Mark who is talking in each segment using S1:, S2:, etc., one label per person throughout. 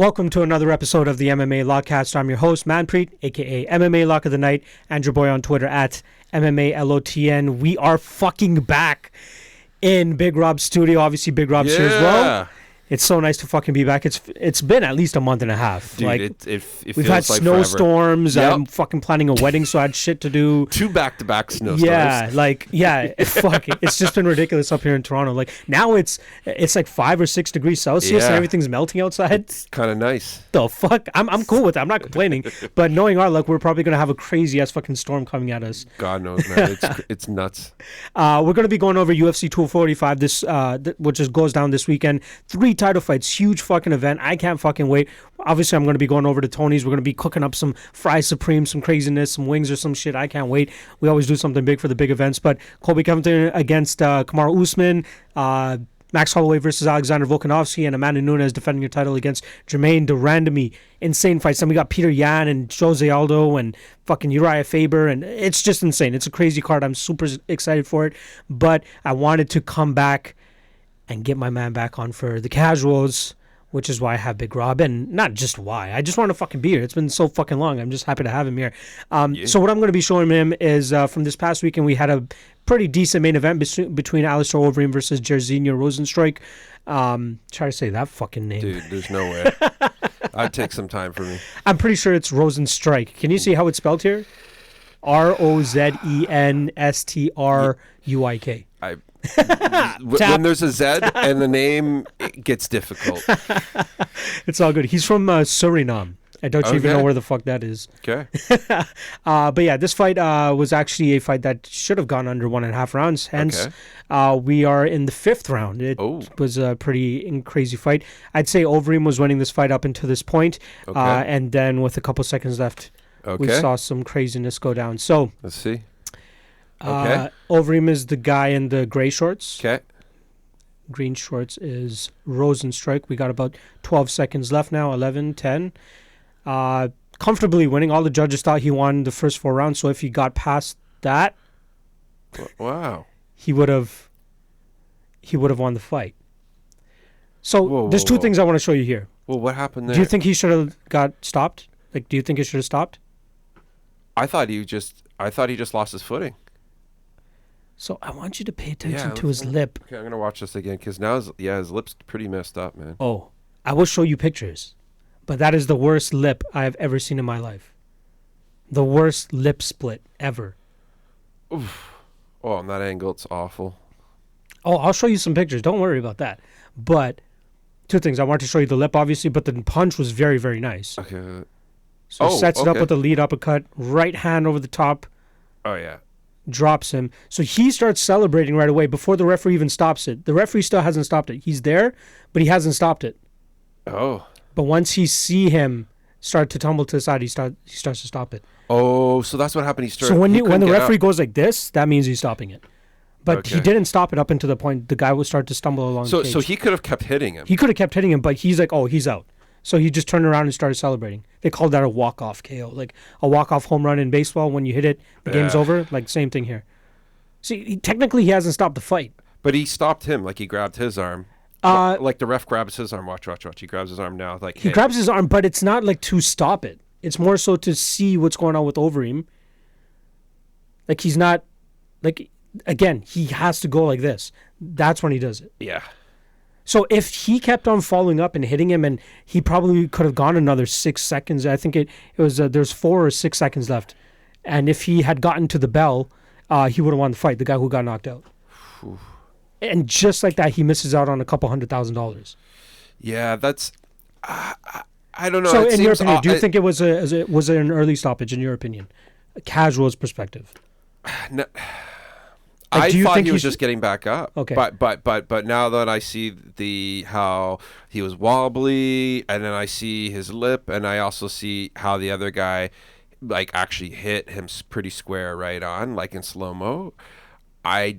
S1: Welcome to another episode of the MMA Lock-Cast. I'm your host, Manpreet, a.k.a. MMA Lock of the Night, and your boy on Twitter at MMA LOTN. We are fucking back in Big Rob's studio. Obviously, Big Rob's here as well. It's so nice to fucking be back. It's been at least a month and a half.
S2: Dude,
S1: like
S2: it
S1: we've had
S2: like
S1: snowstorms.
S2: Yep.
S1: I'm fucking planning a wedding, so I had shit to do.
S2: 2 back-to-back snowstorms.
S1: Fuck it. It's just been ridiculous up here in Toronto. Like now it's like 5 or 6 degrees Celsius and everything's melting outside.
S2: It's kind of nice.
S1: The fuck? I'm cool with it. I'm not complaining. But knowing our luck, we're probably gonna have a crazy ass fucking storm coming at us.
S2: God knows, man. It's nuts.
S1: We're gonna be going over UFC 245 this which just goes down this weekend. 3 title fights, huge fucking event. I can't fucking wait. Obviously, I'm going to be going over to Tony's. We're going to be cooking up some fries supreme, some craziness, some wings or some shit. I can't wait. We always do something big for the big events. But Colby Covington against Kamaru Usman, Max Holloway versus Alexander Volkanovski, and Amanda Nunes defending her title against Germaine de Randamie. Insane fights. Then we got Petr Yan and Jose Aldo and fucking Urijah Faber, and it's just insane. It's a crazy card. I'm super excited for it. But I wanted to come back and get my man back on for the casuals, which is why I have Big Rob, and not just why. I just want to fucking be here. It's been so fucking long. I'm just happy to have him here. So what I'm going to be showing him is from this past weekend, we had a pretty decent main event between Alistair Overeem versus Jairzinho Rozenstruik. Try to say that fucking name.
S2: Dude, there's no way. I'd take some time for me.
S1: I'm pretty sure it's Rozenstruik. Can you see how it's spelled here? Rozenstruik.
S2: When there's a Z and the name, it gets difficult.
S1: It's all good. He's from Suriname. I don't even know where the fuck that is.
S2: Okay.
S1: But yeah, this fight was actually a fight that should have gone under 1.5 rounds. Hence, we are in the 5th round. It was a pretty crazy fight. I'd say Overeem was winning this fight up until this point. And then with a couple seconds left, we saw some craziness go down. So
S2: let's see.
S1: Overeem is the guy in the gray shorts.
S2: Okay.
S1: Green shorts is Rozenstruik. We got about 12 seconds left now. 11, 10. Comfortably winning. All the judges thought he won the first 4 rounds. So if he got past that,
S2: wow,
S1: he would have won the fight. So there's 2 things I want to show you here.
S2: Well, what happened there?
S1: Do you think he should have got stopped? Like, do you think he should have stopped?
S2: I thought he just lost his footing.
S1: So I want you to pay attention to his lip.
S2: Okay, I'm gonna watch this again because now his lip's pretty messed up, man.
S1: Oh, I will show you pictures, but that is the worst lip I have ever seen in my life. The worst lip split ever.
S2: Oof. Oh, on that angle, it's awful.
S1: Oh, I'll show you some pictures. Don't worry about that. But 2 things. I want to show you the lip, obviously, but the punch was very, very nice.
S2: Okay.
S1: So sets it up with a lead uppercut, right hand over the top.
S2: Oh, yeah.
S1: Drops him. So he starts celebrating right away before the referee even stops it. The referee still hasn't stopped it. He's there, but he hasn't stopped it.
S2: Oh.
S1: But once he see him start to tumble to the side, he starts to stop it.
S2: Oh, so that's what happened.
S1: So when the referee goes like this, that means he's stopping it. But he didn't stop it up until the point the guy would start to stumble along the cage.
S2: So he could have kept hitting him.
S1: He could have kept hitting him, but he's like, oh, he's out. So he just turned around and started celebrating. They called that a walk-off KO. Like a walk-off home run in baseball. When you hit it, the game's over. Like same thing here. See, technically he hasn't stopped the fight.
S2: But he stopped him. Like he grabbed his arm. Like the ref grabs his arm. Watch. He grabs his arm now. Like
S1: he grabs his arm, but it's not like to stop it. It's more so to see what's going on with Overeem. Like he's not, like, again, he has to go like this. That's when he does it.
S2: Yeah.
S1: So if he kept on following up and hitting him, and he probably could have gone another 6 seconds. I think it was there's 4 or 6 seconds left, and if he had gotten to the bell, he would have won the fight. The guy who got knocked out, and just like that, he misses out on a couple $100,000.
S2: Yeah, that's. I don't know.
S1: So in your opinion, do you think it was an early stoppage? In your opinion, a casual's perspective.
S2: No.
S1: Like,
S2: I thought he was just getting back up.
S1: Okay.
S2: But now that I see how he was wobbly, and then I see his lip, and I also see how the other guy like actually hit him pretty square right on, like in slow-mo.
S1: Like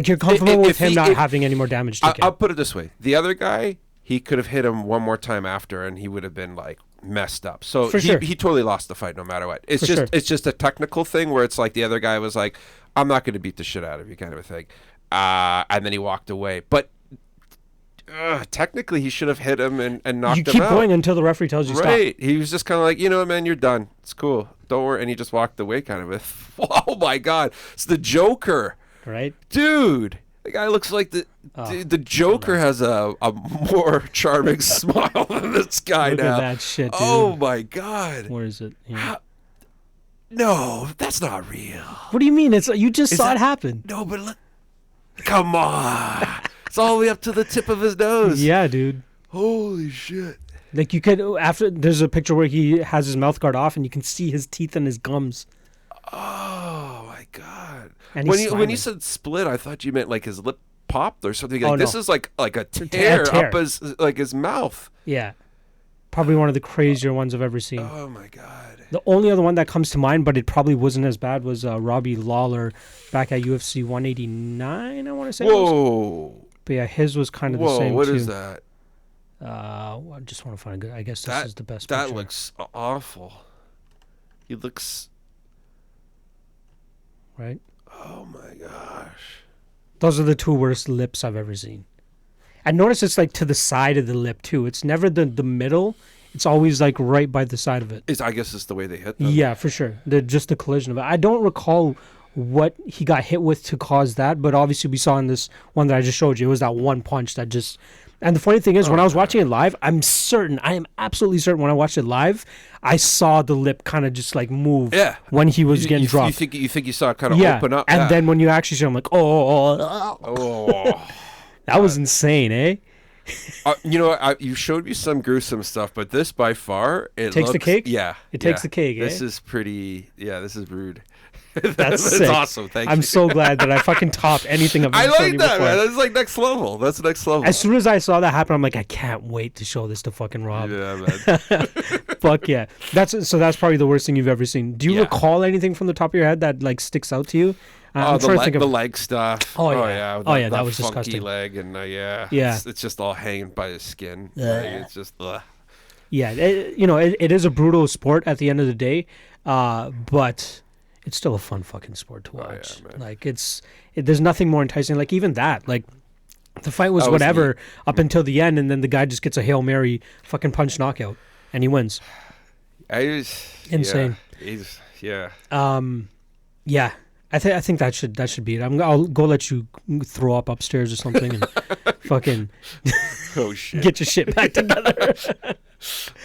S1: you're comfortable with him not having any more damage to
S2: I'll put it this way. The other guy, he could have hit him one more time after, and he would have been like messed up. So he totally lost the fight no matter what. It's just a technical thing where it's like the other guy was like, I'm not going to beat the shit out of you kind of a thing. And then he walked away. But technically he should have hit him and knocked
S1: You
S2: him
S1: keep
S2: out.
S1: going until the referee tells you stop.
S2: Right. He was just kind of like, you know what, man, you're done. It's cool. Don't worry. And he just walked away kind of with, oh my God. It's the Joker.
S1: Right?
S2: Dude. The guy looks like the Joker has a more charming smile than this guy
S1: Look
S2: now.
S1: at that shit, dude.
S2: Oh my God.
S1: Where is it? Yeah.
S2: No, that's not real.
S1: What do you mean? You just saw it happen.
S2: No, but look. Come on. It's all the way up to the tip of his nose.
S1: Yeah, dude.
S2: Holy shit.
S1: Like you could there's a picture where he has his mouth guard off and you can see his teeth and his gums.
S2: Oh my God.
S1: And
S2: when you said split, I thought you meant like his lip popped or something. Like this is like a tear up his mouth.
S1: Yeah. Probably one of the crazier ones I've ever seen.
S2: Oh my God.
S1: The only other one that comes to mind, but it probably wasn't as bad, was Robbie Lawler back at UFC 189, I want to say.
S2: Whoa.
S1: But yeah, his was kind of the same
S2: What
S1: too.
S2: is that?
S1: I just want to find a good. I guess this is the best
S2: That
S1: picture.
S2: looks awful. He looks...
S1: Right?
S2: Oh my gosh.
S1: Those are the two worst lips I've ever seen. And notice it's like to the side of the lip too. It's never the middle. It's always like right by the side of it.
S2: I guess it's the way they hit them.
S1: Yeah, for sure. Just the collision of it. I don't recall what he got hit with to cause that, but obviously we saw in this one that I just showed you, it was that one punch that just... And the funny thing is, when I was watching it live, I am absolutely certain when I watched it live, I saw the lip kind of just like move when he was getting dropped.
S2: You think you saw it kind of open up?
S1: And then when you actually see it, I'm like, oh. That was insane, eh?
S2: You showed me some gruesome stuff, but this by far
S1: takes the cake.
S2: Yeah,
S1: it takes the cake.
S2: This
S1: eh?
S2: is pretty. Yeah, this is rude.
S1: That's sick.
S2: Awesome. Thank you.
S1: I'm so glad that I fucking topped anything I've
S2: I
S1: ever shown
S2: like
S1: you
S2: that,
S1: before.
S2: man. That's like next level. That's next level.
S1: As soon as I saw that happen, I'm like, I can't wait to show this to fucking Rob.
S2: Yeah, man.
S1: Fuck yeah. That's probably the worst thing you've ever seen. Do you recall anything from the top of your head that like sticks out to you?
S2: I'm trying to think of the leg stuff.
S1: Oh yeah. That was
S2: funky
S1: disgusting.
S2: Leg and it's just all hanging by his skin. It's just.
S1: Yeah, it is a brutal sport at the end of the day, but it's still a fun fucking sport to watch.
S2: Oh, yeah,
S1: like there's nothing more enticing. Like even that, like the fight was whatever up until the end, and then the guy just gets a Hail Mary fucking punch knockout, and he wins. Insane.
S2: Yeah.
S1: Yeah. I think that should be it. I'll go let you throw up upstairs or something and fucking
S2: oh shit.
S1: Get your shit back together.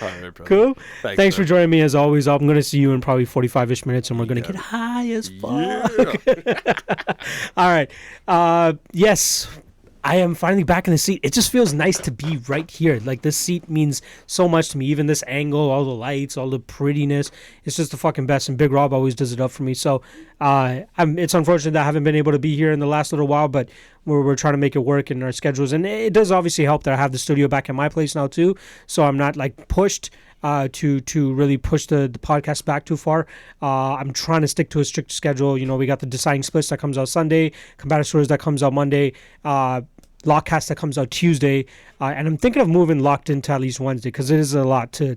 S2: All right, brother.
S1: Cool. Thanks for joining me as always. I'm going to see you in probably 45ish minutes and we're going to get high as fuck. Yeah. All right. Yes. I am finally back in the seat. It just feels nice to be right here. Like this seat means so much to me. Even this angle, all the lights, all the prettiness. It's just the fucking best. And Big Rob always does it up for me. So it's unfortunate that I haven't been able to be here in the last little while, but we're trying to make it work in our schedules. And it does obviously help that I have the studio back at my place now too. So I'm not like pushed to really push the podcast back too far. I'm trying to stick to a strict schedule. You know, we got the Deciding Splits that comes out Sunday, Combative Stories that comes out Monday, Lock-Cast that comes out Tuesday, and I'm thinking of moving Locked into at least Wednesday because it is a lot to,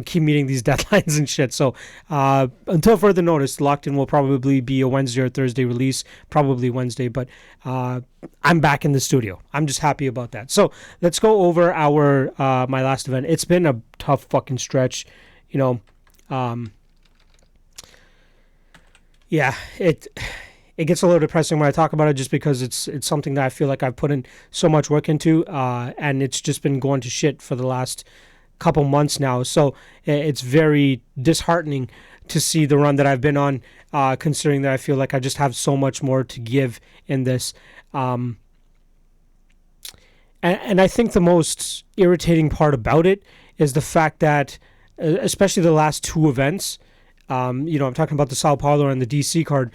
S1: keep meeting these deadlines and shit. So until further notice, Locked In will probably be a Wednesday or Thursday release, probably Wednesday, but I'm back in the studio. I'm just happy about that. So let's go over our my last event. It's been a tough fucking stretch, It gets a little depressing when I talk about it just because it's something that I feel like I've put in so much work into, and it's just been going to shit for the last couple months now. So it's very disheartening to see the run that I've been on, considering that I feel like I just have so much more to give in this. And I think the most irritating part about it is the fact that, especially the last two events, I'm talking about the Sao Paulo and the DC card,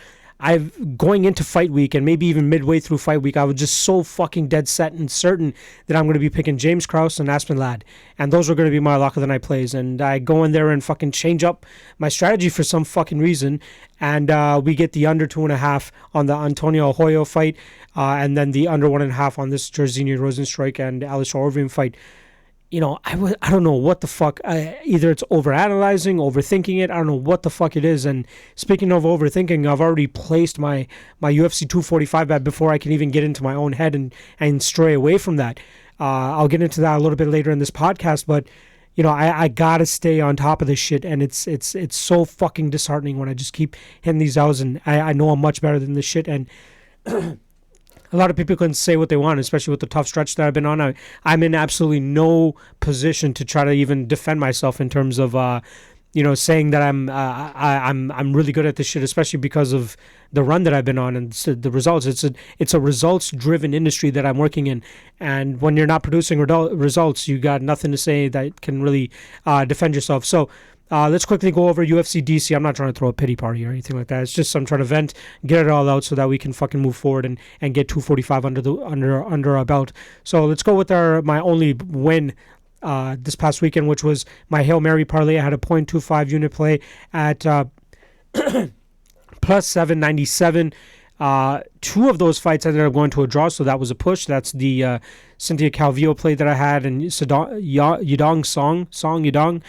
S1: going into fight week and maybe even midway through fight week, I was just so fucking dead set and certain that I'm going to be picking James Krause and Aspen Ladd. And those are going to be my lock of the night plays. And I go in there and fucking change up my strategy for some fucking reason. And we get the under 2.5 on the Antonio Arroyo fight. And then the under 1.5 on this Jairzinho Rosenstrike and Alisher Overeem fight. I don't know what the fuck. Either it's overanalyzing, overthinking it. I don't know what the fuck it is. And speaking of overthinking, I've already placed my UFC 245 bet before I can even get into my own head and stray away from that. I'll get into that a little bit later in this podcast, but I gotta stay on top of this shit, and it's so fucking disheartening when I just keep hitting these outs, and I know I'm much better than this shit, and a lot of people can say what they want, especially with the tough stretch that I've been on. I'm in absolutely no position to try to even defend myself in terms of saying that I'm really good at this shit, especially because of the run that I've been on and the results. It's a results driven industry that I'm working in, and when you're not producing results, you got nothing to say that can really defend yourself. So let's quickly go over UFC DC. I'm not trying to throw a pity party or anything like that. It's just I'm trying to vent, get it all out so that we can fucking move forward and get 245 under our belt. So let's go with my only win this past weekend, which was my Hail Mary parlay. I had a 0.25 unit play at plus 797. Two of those fights ended up going to a draw, so that was a push. That's the Cynthia Calvillo play that I had, and Yudong Song Yudong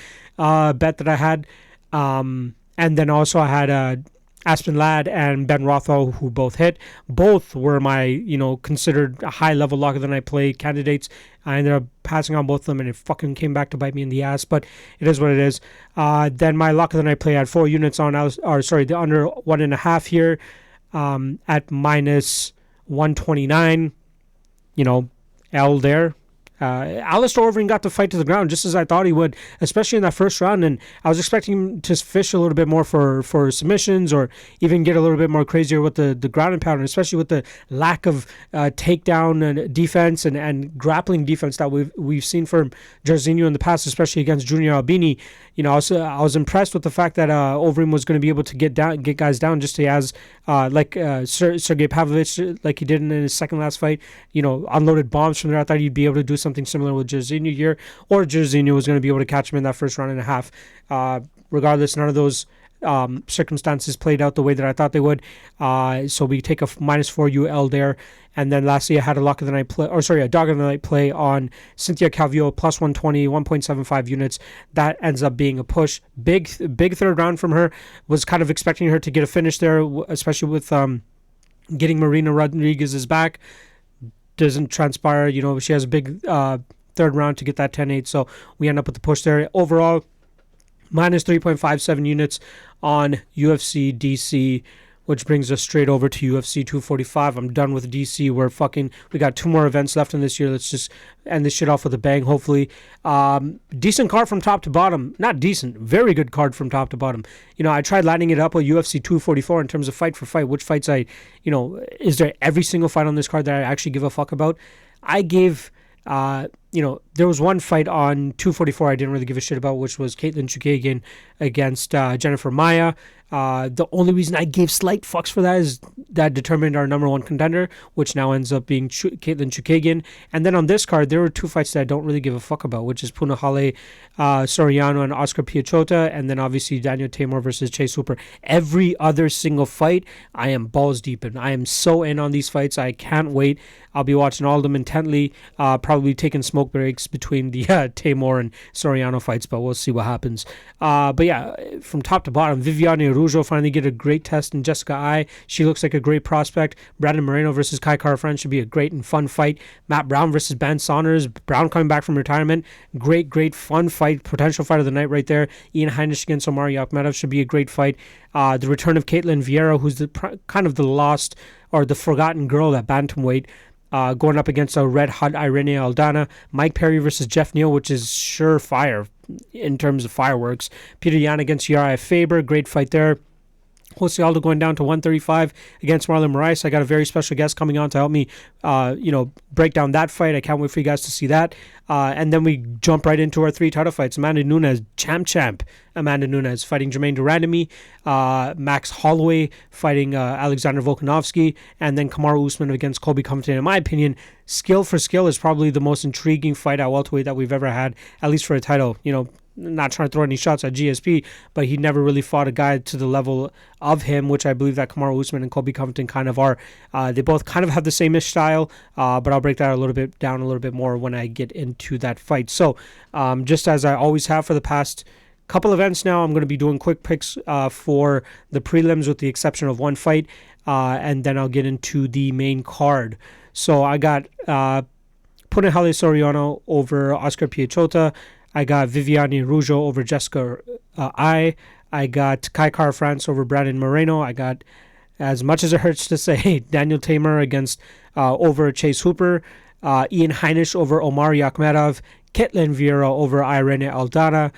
S1: bet that I had. And then also I had Aspen Ladd and Ben Rothwell, who both hit. Both were my, considered high-level lock of the night play candidates. I ended up passing on both of them, and it fucking came back to bite me in the ass, but it is what it is. Then my lock of the night play had 4 units on, the under 1.5 here at minus 129. L there. Alistair Overeem got the fight to the ground just as I thought he would, especially in that first round, and I was expecting him to fish a little bit more for submissions or even get a little bit more crazier with the ground and pound, especially with the lack of takedown and defense and grappling defense that we've seen from Jairzinho in the past, especially against Junior Albini. I was impressed with the fact that Overeem was going to be able to get guys down just as Sergey Pavlovich, like he did in his second last fight, unloaded bombs from there. I thought he'd be able to do something similar with Jairzinho here, or Jairzinho was going to be able to catch him in that first round and a half. Regardless, none of those circumstances played out the way that I thought they would. So we take a minus 4 UL there. And then lastly, I had a lock of the night play, a dog of the night play on Cynthia Calvillo plus 120, 1.75 units. That ends up being a push. Big third round from her. Was kind of expecting her to get a finish there, especially with getting Marina Rodriguez's back. Doesn't transpire. She has a big third round to get that 10-8. So we end up with the push there. Overall, minus 3.57 units on UFC DC, which brings us straight over to UFC 245. I'm done with DC. We got 2 more events left in this year. Let's just end this shit off with a bang, hopefully. Decent card from top to bottom. Not decent, very good card from top to bottom. I tried lining it up with UFC 244 in terms of fight for fight, which fights is there every single fight on this card that I actually give a fuck about? I gave... there was one fight on 244 I didn't really give a shit about, which was Caitlin Chukagian against Jennifer Maia. The only reason I gave slight fucks for that is that determined our number 1 contender, which now ends up being Caitlin Chukagian. And then on this card, there were 2 fights that I don't really give a fuck about, which is Punahale Soriano and Oscar Piachota, and then obviously Daniel Tamor versus Chase Hooper. Every other single fight, I am balls deep in. I am so in on these fights. I can't wait. I'll be watching all of them intently, probably taking smoke breaks between the Tamor and Soriano fights, but we'll see what happens. But yeah, from top to bottom, Viviane Araujo finally get a great test in Jessica Ai. She looks like a great prospect. Brandon Moreno versus Kai Kara-France should be a great and fun fight. Matt Brown versus Ben Saunders. Brown coming back from retirement. Great fun fight. Potential fight of the night right there. Ian Heinisch against Omari Akhmedov should be a great fight. The return of Caitlin Vieira, who's kind of the lost or the forgotten girl at bantamweight. Going up against a red-hot Irene Aldana. Mike Perry versus Jeff Neal, which is surefire in terms of fireworks. Petr Yan against Uriah Faber. Great fight there. Jose Aldo going down to 135 against Marlon Moraes. I got a very special guest coming on to help me, break down that fight. I can't wait for you guys to see that. And then we jump right into our 3 title fights. Amanda Nunes, champ. Amanda Nunes fighting Germaine Randamie. Max Holloway fighting Alexander Volkanovski. And then Kamaru Usman against Colby Covington. In my opinion, skill for skill is probably the most intriguing fight at welterweight that we've ever had, at least for a title. Not trying to throw any shots at GSP, but he never really fought a guy to the level of him, which I believe that Kamaru Usman and Colby Covington kind of are. They both kind of have the same-ish style, but I'll break that a little bit more when I get into that fight. So just as I always have for the past couple events now, I'm going to be doing quick picks for the prelims with the exception of one fight, and then I'll get into the main card. So I got Punahele Soriano over Oscar Piechota. I got Viviane Rougeau over Jessica I got Kai Kara France over Brandon Moreno. I got, as much as it hurts to say, Daniel Tamer against over Chase Hooper. Ian Heinisch over Omari Akhmedov. Ketlin Vieira over Irene Aldana.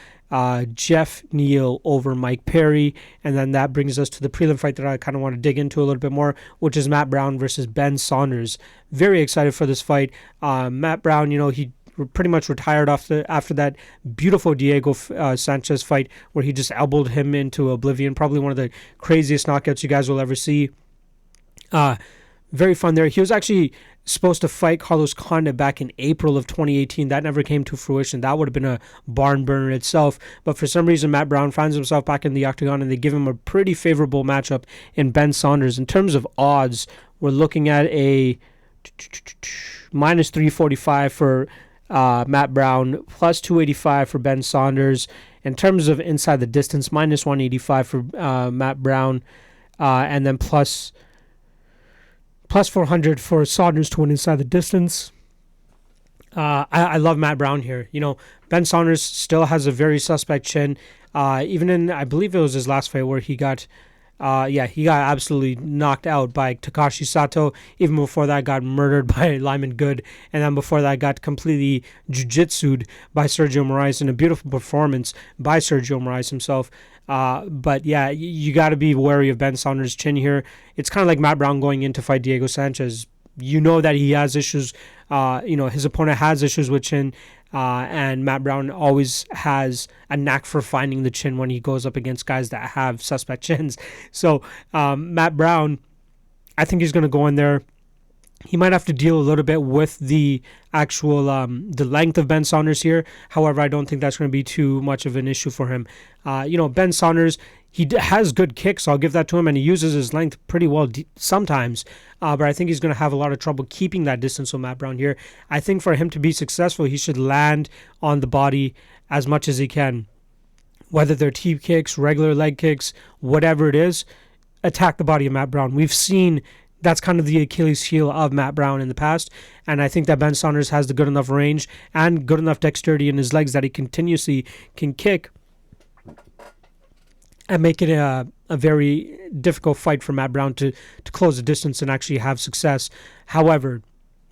S1: Jeff Neal over Mike Perry. And then that brings us to the prelim fight that I kind of want to dig into a little bit more, which is Matt Brown versus Ben Saunders. Very excited for this fight. Matt Brown, he pretty much retired after that beautiful Diego Sanchez fight where he just elbowed him into oblivion. Probably one of the craziest knockouts you guys will ever see. Very fun there. He was actually supposed to fight Carlos Condit back in April of 2018. That never came to fruition. That would have been a barn burner itself. But for some reason, Matt Brown finds himself back in the octagon, and they give him a pretty favorable matchup in Ben Saunders. In terms of odds, we're looking at a minus 345 for Matt Brown, plus 285 for Ben Saunders. In terms of inside the distance, minus 185 for Matt Brown, and then plus 400 for Saunders to win inside the distance. I love Matt Brown here. Ben Saunders still has a very suspect chin. Even in, I believe it was his last fight where he got absolutely knocked out by Takashi Sato. Even before that, got murdered by Lyman Good. And then before that, got completely jiu-jitsu'd by Sergio Moraes in a beautiful performance by Sergio Moraes himself. But yeah, you got to be wary of Ben Saunders' chin here. It's kind of like Matt Brown going in to fight Diego Sanchez. You know that he has issues. His opponent has issues with chin. And Matt Brown always has a knack for finding the chin when he goes up against guys that have suspect chins. So Matt Brown, I think he's going to go in there. He might have to deal a little bit with the actual the length of Ben Saunders here. However, I don't think that's going to be too much of an issue for him. Ben Saunders, he has good kicks. I'll give that to him, and he uses his length pretty well sometimes. But I think he's going to have a lot of trouble keeping that distance with Matt Brown here. I think for him to be successful, he should land on the body as much as he can. Whether they're teep kicks, regular leg kicks, whatever it is, attack the body of Matt Brown. We've seen that's kind of the Achilles heel of Matt Brown in the past, and I think that Ben Saunders has the good enough range and good enough dexterity in his legs that he continuously can kick and make it a very difficult fight for Matt Brown to close the distance and actually have success. However,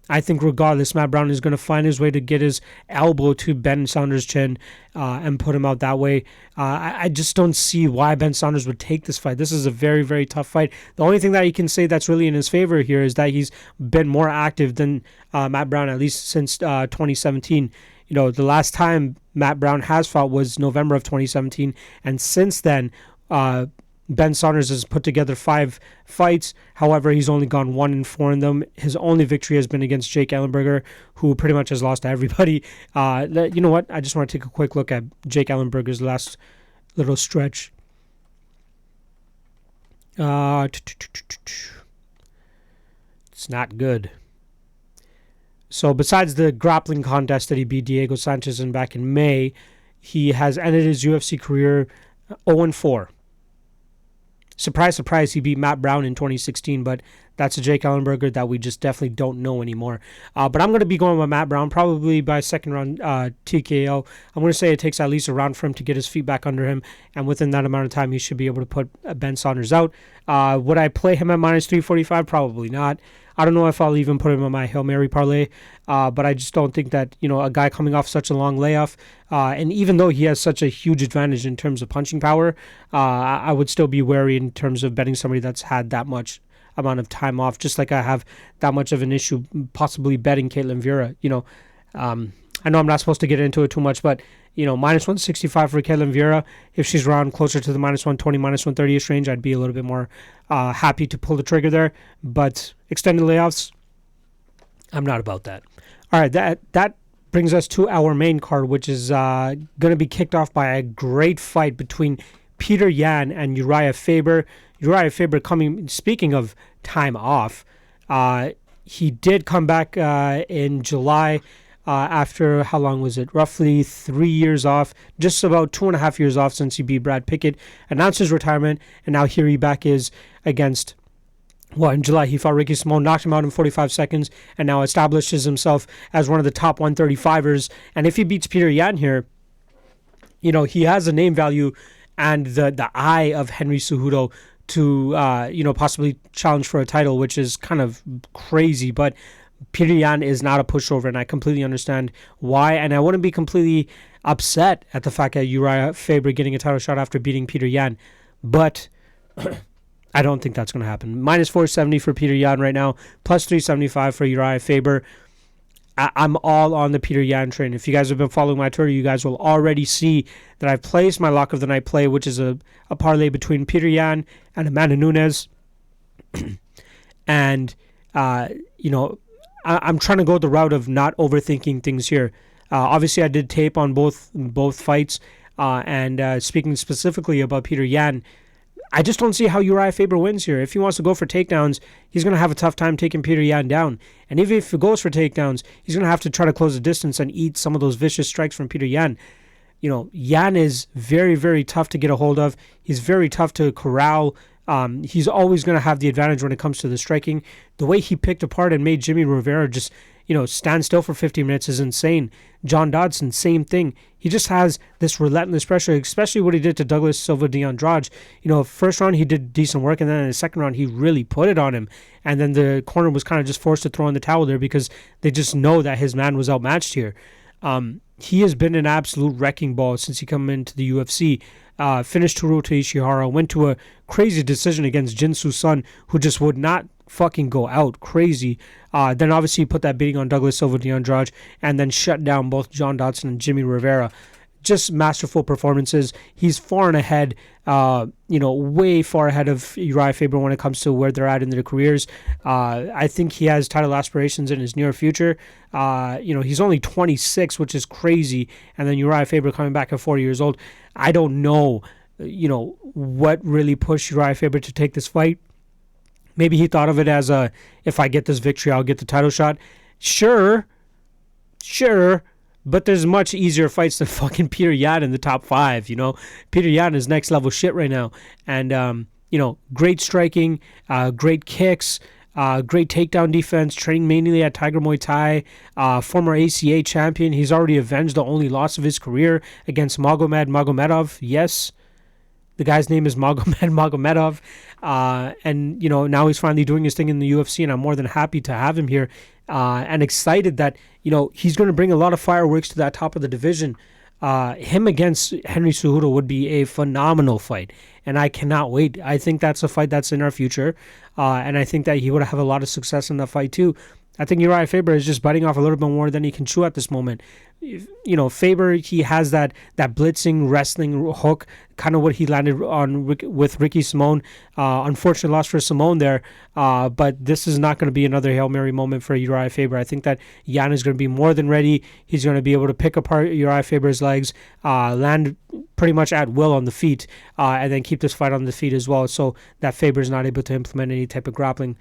S1: I think regardless, Matt Brown is going to find his way to get his elbow to Ben Saunders' chin and put him out that way. I just don't see why Ben Saunders would take this fight. This is a very, very tough fight. The only thing that he can say that's really in his favor here is that he's been more active than Matt Brown, at least since 2017. The last time Matt Brown has fought was November of 2017, and since then, Ben Saunders has put together 5 fights. However, he's only gone 1-4 in them. His only victory has been against Jake Ellenberger, who pretty much has lost to everybody. You know what? I just want to take a quick look at Jake Ellenberger's last little stretch. It's not good. So besides the grappling contest that he beat Diego Sanchez in back in May, he has ended his UFC career 0-4. Surprise, surprise, he beat Matt Brown in 2016, but that's a Jake Ellenberger that we just definitely don't know anymore. But I'm going to be going with Matt Brown, probably by second round TKO. I'm going to say it takes at least a round for him to get his feet back under him, and within that amount of time, he should be able to put Ben Saunders out. Would I play him at minus 345? Probably not. I don't know if I'll even put him on my Hail Mary parlay, but I just don't think that, a guy coming off such a long layoff, and even though he has such a huge advantage in terms of punching power, I would still be wary in terms of betting somebody that's had that much amount of time off, just like I have that much of an issue possibly betting Caitlin Vieira. I know I'm not supposed to get into it too much, but minus 165 for Caitlin Vieira. If she's around closer to the minus 120, minus 130ish range, I'd be a little bit more happy to pull the trigger there. But extended layoffs, I'm not about that. All right, that brings us to our main card, which is going to be kicked off by a great fight between Petr Yan and Urijah Faber. Urijah Faber speaking of time off, he did come back in July. After, how long was it? Roughly 3 years off, just about 2.5 years off since he beat Brad Pickett, announced his retirement, and now here he back is against Well, in July, he fought Ricky Simón, knocked him out in 45 seconds, and now establishes himself as one of the top 135ers. And if he beats Petr Yan here, you know, he has the name value and the eye of Henry Cejudo to, you know, possibly challenge for a title, which is kind of crazy. But Petr Yan is not a pushover, and I completely understand why. And I wouldn't be completely upset at the fact that Urijah Faber getting a title shot after beating Petr Yan. But I don't think that's going to happen. Minus 470 for Petr Yan right now, plus 375 for Urijah Faber. I'm all on the Petr Yan train. If you guys have been following my Twitter, you guys will already see that I've placed my lock of the night play, which is a parlay between Petr Yan and Amanda Nunes. And, you know, I'm trying to go the route of not overthinking things here. Obviously, I did tape on both fights. And speaking specifically about Petr Yan, I just don't see how Urijah Faber wins here. If he wants to go for takedowns, he's going to have a tough time taking Petr Yan down. And even if he goes for takedowns, he's going to have to try to close the distance and eat some of those vicious strikes from Petr Yan. You know, Yan is very, very tough to get a hold of. He's very tough to corral. He's always going to have the advantage when it comes to the striking. The way he picked apart and made Jimmy Rivera just, you know, stand still for 15 minutes is insane. John Dodson, same thing. He just has this relentless pressure, especially what he did to Douglas Silva de Andrade. You know, first round he did decent work, and then in the second round he really put it on him. And then the corner was kind of just forced to throw in the towel there because they just know that his man was outmatched here. He has been an absolute wrecking ball since he came into the UFC. Finished Teruto Ishihara, went to a crazy decision against Jinsu Sun, who just would not fucking go out. Crazy. Then obviously he put that beating on Douglas Silva de Andrade and then shut down both John Dodson and Jimmy Rivera. Just masterful performances. He's far and ahead, you know, way far ahead of Urijah Faber when it comes to where they're at in their careers. I think he has title aspirations in his near future. You know, he's only 26, which is crazy. And then Urijah Faber coming back at 40 years old. I don't know, you know, what really pushed Urijah Faber to take this fight. Maybe he thought of it as if I get this victory, I'll get the title shot. Sure. But there's much easier fights than fucking Petr Yan in the top 5, you know. Petr Yan is next level shit right now. And, you know, great striking, great kicks, great takedown defense, training mainly at Tiger Muay Thai, former ACA champion. He's already avenged the only loss of his career against Magomed Magomedov. Yes, the guy's name is Magomed Magomedov. And, you know, now he's finally doing his thing in the UFC, and I'm more than happy to have him here. And excited that, you know, he's going to bring a lot of fireworks to that top of the division. Him against Henry Cejudo would be a phenomenal fight, and I cannot wait. I think that's a fight that's in our future, and I think that he would have a lot of success in that fight too. I think Urijah Faber is just biting off a little bit more than he can chew at this moment. You know, Faber, he has that blitzing wrestling hook, kind of what he landed on with Ricky Simón. Unfortunate loss for Simón there, but this is not going to be another Hail Mary moment for Urijah Faber. I think that Yan is going to be more than ready. He's going to be able to pick apart Urijah Faber's legs, land pretty much at will on the feet, and then keep this fight on the feet as well, so that Faber is not able to implement any type of grappling.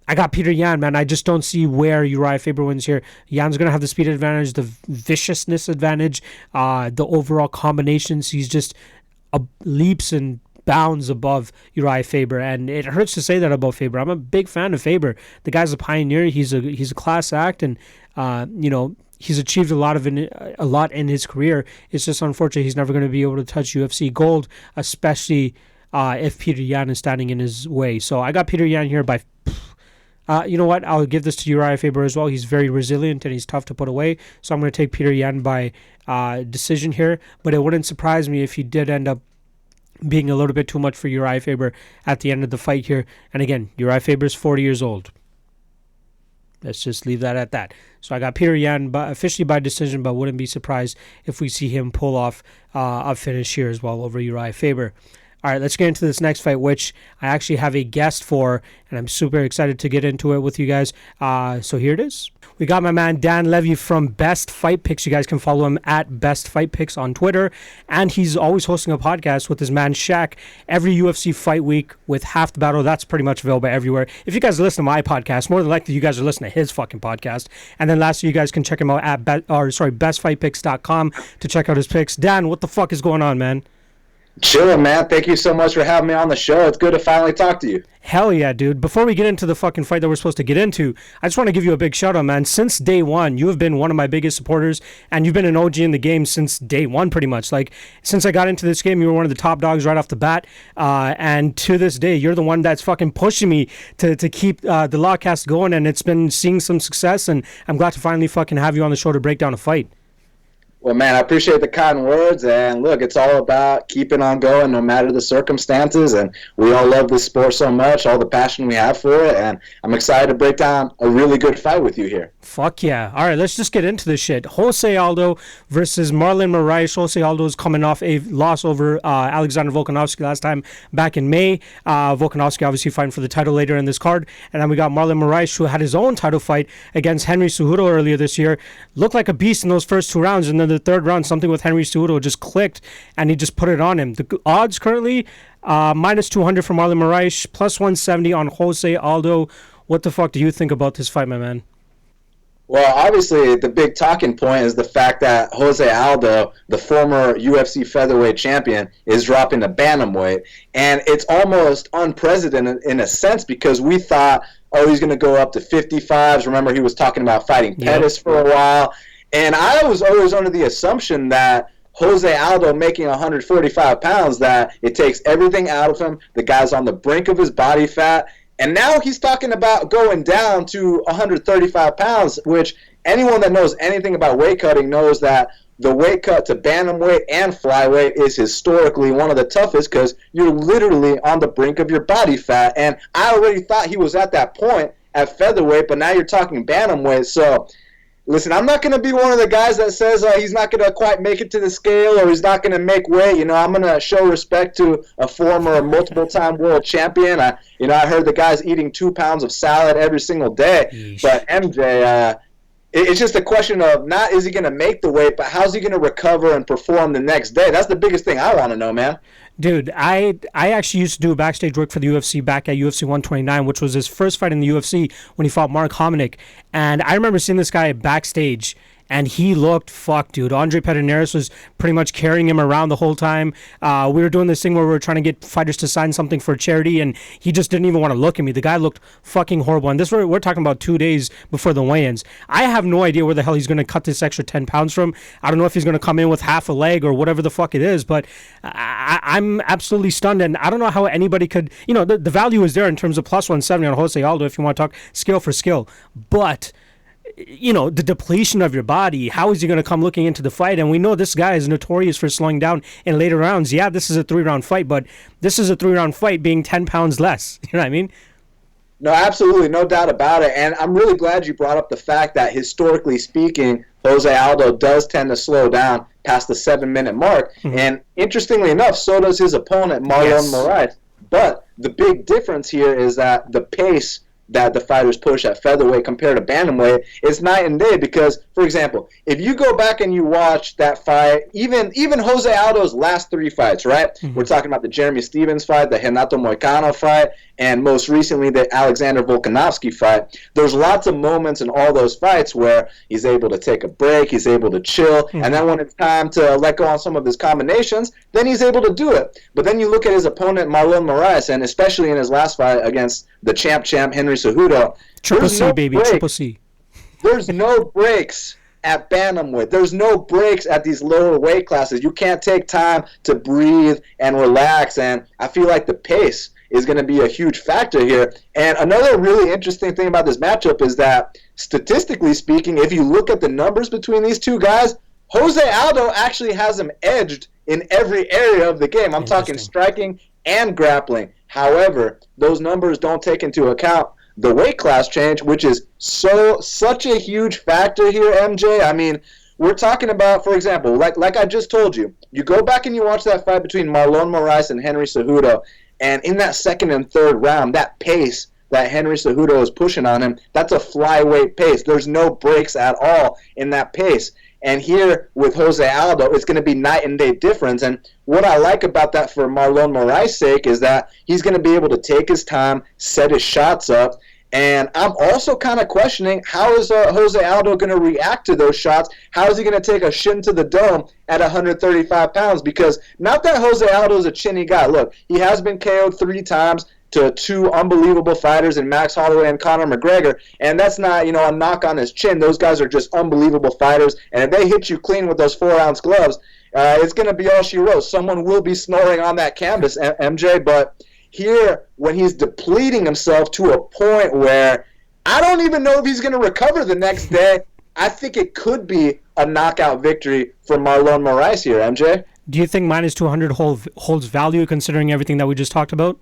S1: I got Petr Yan, man. I just don't see where Urijah Faber wins here. Yan's going to have the speed advantage, the viciousness advantage, the overall combinations. He's just leaps and bounds above Urijah Faber, and it hurts to say that about Faber. I'm a big fan of Faber. The guy's a pioneer. He's a class act, and you know, he's achieved a lot in his career. It's just unfortunate he's never going to be able to touch UFC gold, especially if Petr Yan is standing in his way. So I got Petr Yan here by. You know what? I'll give this to Urijah Faber as well. He's very resilient and he's tough to put away. So I'm going to take Petr Yan by decision here. But it wouldn't surprise me if he did end up being a little bit too much for Urijah Faber at the end of the fight here. And again, Urijah Faber's 40 years old. Let's just leave that at that. So I got Petr Yan officially by decision, but wouldn't be surprised if we see him pull off a finish here as well over Urijah Faber. All right, let's get into this next fight, which I actually have a guest for, and I'm super excited to get into it with you guys. So here it is. We got my man Dan Levi from Best Fight Picks. You guys can follow him at Best Fight Picks on Twitter. And he's always hosting a podcast with his man Shaq every UFC fight week with Half the Battle. That's pretty much available everywhere. If you guys listen to my podcast, more than likely you guys are listening to his fucking podcast. And then lastly, you guys can check him out at bestfightpicks.com to check out his picks. Dan, what the fuck is going on, man?
S3: Chilling, man. Thank you so much for having me on the show. It's good to finally talk to you.
S1: Hell yeah, dude. Before we get into the fucking fight that we're supposed to get into, I just want to give you a big shout out, man. Since day one, you have been one of my biggest supporters, and you've been an OG in the game since day one, pretty much. Like, since I got into this game, you were one of the top dogs right off the bat, and to this day, you're the one that's fucking pushing me to keep the Lock-Cast going, and it's been seeing some success, and I'm glad to finally fucking have you on the show to break down a fight.
S3: Well, man, I appreciate the kind words, and look, it's all about keeping on going no matter the circumstances, and we all love this sport so much, all the passion we have for it, and I'm excited to break down a really good fight with you here.
S1: Fuck yeah. All right, let's just get into this shit. Jose Aldo versus Marlon Moraes. Jose Aldo is coming off a loss over Alexander Volkanovski last time back in May. Volkanovski obviously fighting for the title later in this card, and then we got Marlon Moraes, who had his own title fight against Henry Cejudo earlier this year. Looked like a beast in those first two rounds, and then the third round, something with Henry Cejudo just clicked, and he just put it on him. The odds currently, minus 200 for Marlon Moraes, plus 170 on Jose Aldo. What the fuck do you think about this fight, my man?
S3: Well, obviously, the big talking point is the fact that Jose Aldo, the former UFC featherweight champion, is dropping to bantamweight. And it's almost unprecedented in a sense because we thought, oh, he's going to go up to 55s. Remember, he was talking about fighting Petr for a while. And I was always under the assumption that Jose Aldo making 145 pounds, that it takes everything out of him. The guy's on the brink of his body fat. And now he's talking about going down to 135 pounds, which anyone that knows anything about weight cutting knows that the weight cut to bantamweight and flyweight is historically one of the toughest because you're literally on the brink of your body fat. And I already thought he was at that point at featherweight, but now you're talking bantamweight. So, listen, I'm not going to be one of the guys that says he's not going to quite make it to the scale or he's not going to make weight. You know, I'm going to show respect to a former multiple-time world champion. I heard the guy's eating 2 pounds of salad every single day. Yeesh. But MJ, it's just a question of not is he going to make the weight, but how's he going to recover and perform the next day? That's the biggest thing I want to know, man.
S1: Dude, I actually used to do backstage work for the UFC back at UFC 129, which was his first fight in the UFC when he fought Mark Hominick. And I remember seeing this guy backstage, and he looked fucked, dude. Andre Pederneiras was pretty much carrying him around the whole time. We were doing this thing where we were trying to get fighters to sign something for charity, and he just didn't even want to look at me. The guy looked fucking horrible. And this we're talking about 2 days before the weigh-ins. I have no idea where the hell he's going to cut this extra 10 pounds from. I don't know if he's going to come in with half a leg or whatever the fuck it is, but I'm absolutely stunned, and I don't know how anybody could, the value is there in terms of plus 170 on Jose Aldo if you want to talk skill for skill, but the depletion of your body, how is he going to come looking into the fight? And we know this guy is notorious for slowing down in later rounds. Yeah, this is a 3-round fight, but this is a 3-round fight being 10 pounds less. You know what I mean?
S3: No, absolutely, no doubt about it. And I'm really glad you brought up the fact that historically speaking, Jose Aldo does tend to slow down past the 7-minute mark. Mm-hmm. And interestingly enough, so does his opponent, Marlon Moraes. But the big difference here is that the pace that the fighters push at featherweight compared to bantamweight is night and day because, for example, if you go back and you watch that fight, even Jose Aldo's last 3 fights, right? Mm-hmm. We're talking about the Jeremy Stephens fight, the Renato Moicano fight, and most recently the Alexander Volkanovski fight. There's lots of moments in all those fights where he's able to take a break, he's able to chill, mm-hmm. and then when it's time to let go on some of his combinations, then he's able to do it. But then you look at his opponent, Marlon Moraes, and especially in his last fight against the champ Henry Cejudo.
S1: Triple C, baby. Triple C.
S3: There's no breaks at bantamweight. There's no breaks at these lower weight classes. You can't take time to breathe and relax, and I feel like the pace is going to be a huge factor here. And another really interesting thing about this matchup is that, statistically speaking, if you look at the numbers between these two guys, Jose Aldo actually has him edged in every area of the game. I'm talking striking and grappling. However, those numbers don't take into account the weight class change, which is such a huge factor here, MJ. I mean, we're talking about, for example, like I just told you, you go back and you watch that fight between Marlon Moraes and Henry Cejudo, and in that second and third round, that pace that Henry Cejudo is pushing on him, that's a flyweight pace. There's no breaks at all in that pace. And here with Jose Aldo, it's going to be night and day difference. And what I like about that for Marlon Moraes' sake is that he's going to be able to take his time, set his shots up, And I'm also kind of questioning, how is Jose Aldo going to react to those shots? How is he going to take a shin to the dome at 135 pounds? Because not that Jose Aldo is a chinny guy. Look, he has been KO'd 3 times to 2 unbelievable fighters in Max Holloway and Conor McGregor. And that's not, a knock on his chin. Those guys are just unbelievable fighters. And if they hit you clean with those 4-ounce gloves, it's going to be all she wrote. Someone will be snoring on that canvas, MJ. But here, when he's depleting himself to a point where I don't even know if he's going to recover the next day, I think it could be a knockout victory for Marlon Moraes here, MJ.
S1: Do you think minus 200 holds value considering everything that we just talked about?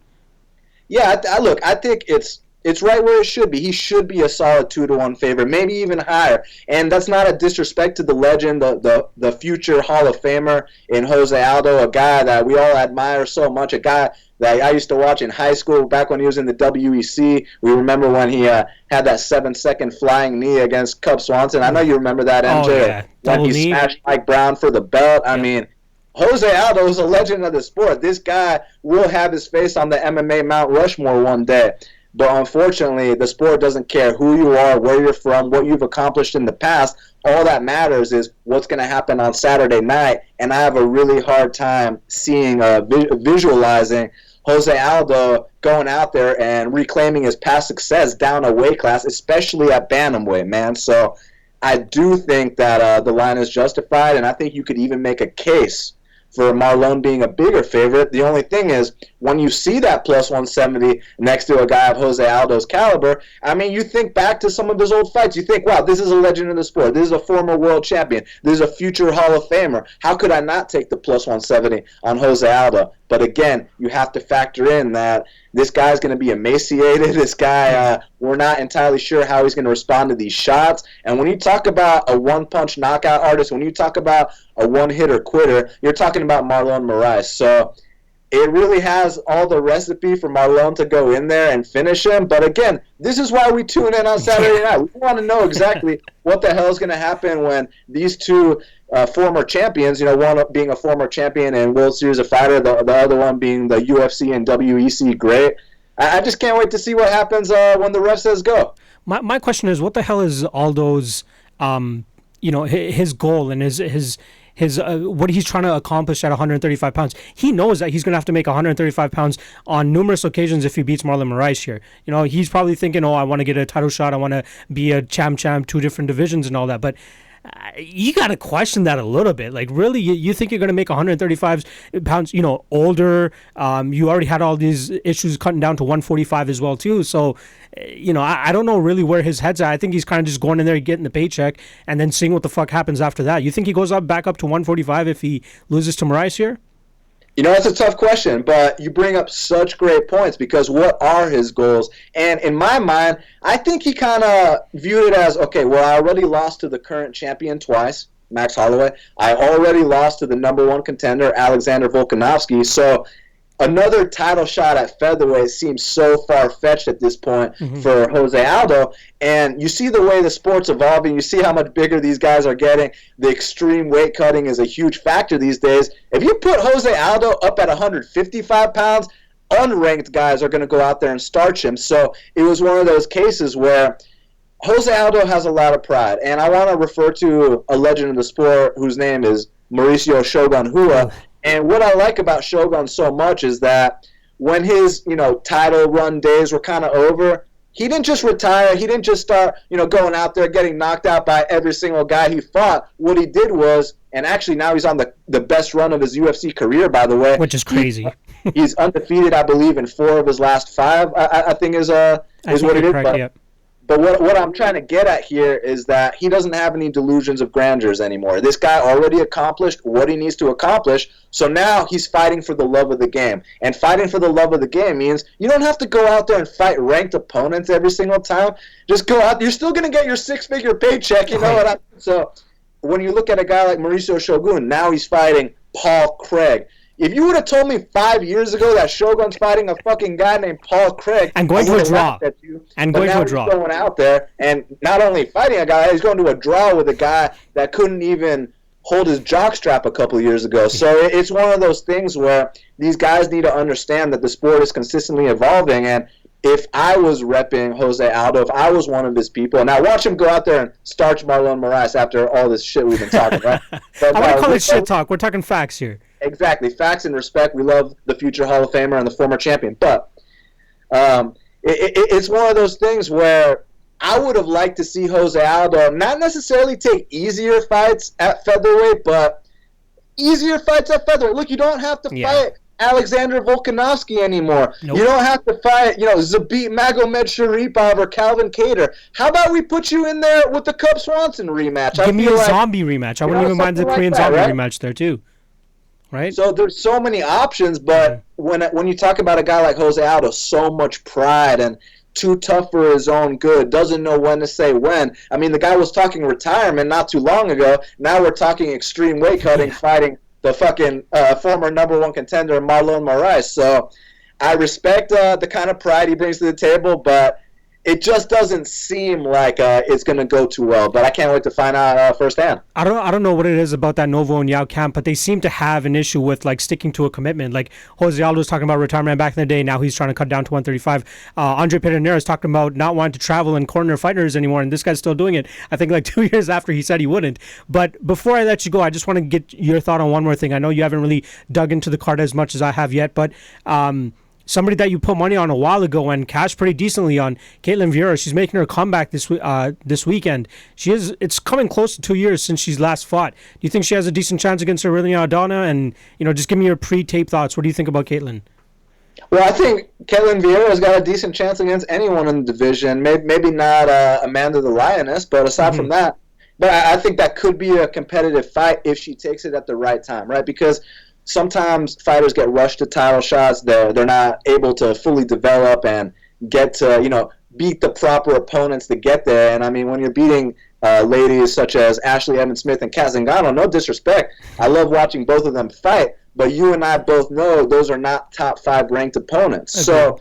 S3: Yeah, look, I think it's right where it should be. He should be a solid 2-1 favorite, maybe even higher. And that's not a disrespect to the legend, the future Hall of Famer in Jose Aldo, a guy that we all admire so much, a guy that I used to watch in high school back when he was in the WEC. We remember when he had that 7-second flying knee against Cub Swanson. I know you remember that, MJ.
S1: Oh, yeah.
S3: When he smashed Mike Brown for the belt. I mean, Jose Aldo is a legend of the sport. This guy will have his face on the MMA Mount Rushmore one day. But unfortunately, the sport doesn't care who you are, where you're from, what you've accomplished in the past. All that matters is what's going to happen on Saturday night. And I have a really hard time seeing, visualizing Jose Aldo going out there and reclaiming his past success down a weight class, especially at bantamweight, man. So I do think that the line is justified, and I think you could even make a case for Marlon being a bigger favorite. The only thing is, when you see that plus 170 next to a guy of Jose Aldo's caliber, I mean, you think back to some of his old fights. You think, wow, this is a legend of the sport. This is a former world champion. This is a future Hall of Famer. How could I not take the plus 170 on Jose Aldo? But again, you have to factor in that this guy's going to be emaciated. This guy, we're not entirely sure how he's going to respond to these shots. And when you talk about a one-punch knockout artist, when you talk about a one-hitter quitter, you're talking about Marlon Moraes. So it really has all the recipe for Marlon to go in there and finish him. But again, this is why we tune in on Saturday night. We want to know exactly what the hell is going to happen when these two former champions, one being a former champion and World Series of Fighter, the other one being the UFC and WEC great. I just can't wait to see what happens when the ref says go.
S1: My question is, what the hell is Aldo's, his goal and his what he's trying to accomplish at 135 pounds? He knows that he's going to have to make 135 pounds on numerous occasions if he beats Marlon Moraes here. He's probably thinking, I want to get a title shot. I want to be a champ, 2 different divisions and all that. But you got to question that a little bit. Like, really, you think you're going to make 135 pounds, older? You already had all these issues cutting down to 145 as well, too. So, I don't know really where his head's at. I think he's kind of just going in there, getting the paycheck, and then seeing what the fuck happens after that. You think he goes back up to 145 if he loses to Moraes here?
S3: It's a tough question, but you bring up such great points because what are his goals? And in my mind, I think he kind of viewed it as, okay, well, I already lost to the current champion twice, Max Holloway. I already lost to the number 1 contender, Alexander Volkanovski. So another title shot at featherweight seems so far-fetched at this point for Jose Aldo. And you see the way the sport's evolving. You see how much bigger these guys are getting. The extreme weight cutting is a huge factor these days. If you put Jose Aldo up at 155 pounds, unranked guys are going to go out there and starch him. So it was one of those cases where Jose Aldo has a lot of pride. And I want to refer to a legend of the sport whose name is Mauricio Shogun Rua. And what I like about Shogun so much is that when his, title run days were kind of over, he didn't just retire. He didn't just start, going out there getting knocked out by every single guy he fought. What he did was, and actually now he's on the best run of his UFC career, by the way.
S1: Which is crazy.
S3: He's undefeated, I believe, in 4 of his last 5, I think is what it is.
S1: Correct,
S3: But what I'm trying to get at here is that he doesn't have any delusions of grandeurs anymore. This guy already accomplished what he needs to accomplish, so now he's fighting for the love of the game. And fighting for the love of the game means you don't have to go out there and fight ranked opponents every single time. Just go out. You're still going to get your 6-figure paycheck, you know what I mean? So when you look at a guy like Mauricio Shogun, now he's fighting Paul Craig. If you would have told me 5 years ago that Shogun's fighting a fucking guy named Paul Craig,
S1: and going to a draw,
S3: he's going out there and not only fighting a guy, he's going to a draw with a guy that couldn't even hold his jockstrap a couple of years ago. So it's one of those things where these guys need to understand that the sport is consistently evolving, and if I was repping Jose Aldo, if I was one of his people, and I watch him go out there and starch Marlon Moraes after all this shit we've been talking about. But,
S1: I wouldn't call it shit talk. We're talking facts here.
S3: Exactly. Facts and respect. We love the future Hall of Famer and the former champion. But it's one of those things where I would have liked to see Jose Aldo not necessarily take easier fights at featherweight, but easier fights at featherweight. Look, you don't have to fight Alexander Volkanovski anymore. Nope. You don't have to fight, Zabit Magomed Sharipov or Calvin Kattar. How about we put you in there with the Cub Swanson rematch?
S1: Give me a zombie rematch. I wouldn't even mind the Korean zombie rematch there too. Right?
S3: So there's so many options, but when you talk about a guy like Jose Aldo, so much pride and too tough for his own good, doesn't know when to say when. I mean, the guy was talking retirement not too long ago. Now we're talking extreme weight cutting, fighting the fucking former #1 contender, Marlon Moraes. So I respect the kind of pride he brings to the table, but it just doesn't seem like it's going to go too well. But I can't wait to find out firsthand.
S1: I don't know what it is about that Novo and Yao camp, but they seem to have an issue with like sticking to a commitment. Like Jose Aldo was talking about retirement back in the day. Now he's trying to cut down to 135. Andre Petr is talking about not wanting to travel and corner fighters anymore, and this guy's still doing it. I think like 2 years after he said he wouldn't. But before I let you go, I just want to get your thought on one more thing. I know you haven't really dug into the card as much as I have yet, but somebody that you put money on a while ago and cashed pretty decently on, Ketlen Vieira. She's making her comeback this weekend. It's coming close to 2 years since she's last fought. Do you think she has a decent chance against Urijah Aldana? And just give me your pre-tape thoughts. What do you think about Ketlen?
S3: Well, I think Ketlen Vieira has got a decent chance against anyone in the division. Maybe not Amanda the Lioness, but aside from that, but I think that could be a competitive fight if she takes it at the right time, right? Because sometimes fighters get rushed to title shots. They're not able to fully develop and get to, beat the proper opponents to get there. And, I mean, when you're beating ladies such as Ashley Evans-Smith and Kat Zingano, no disrespect, I love watching both of them fight, but you and I both know those are not top 5 ranked opponents. Okay. So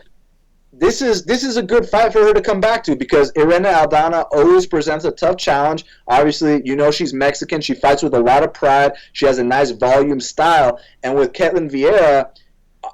S3: this is a good fight for her to come back to because Irene Aldana always presents a tough challenge. Obviously, she's Mexican. She fights with a lot of pride. She has a nice volume style. And with Ketlen Vieira,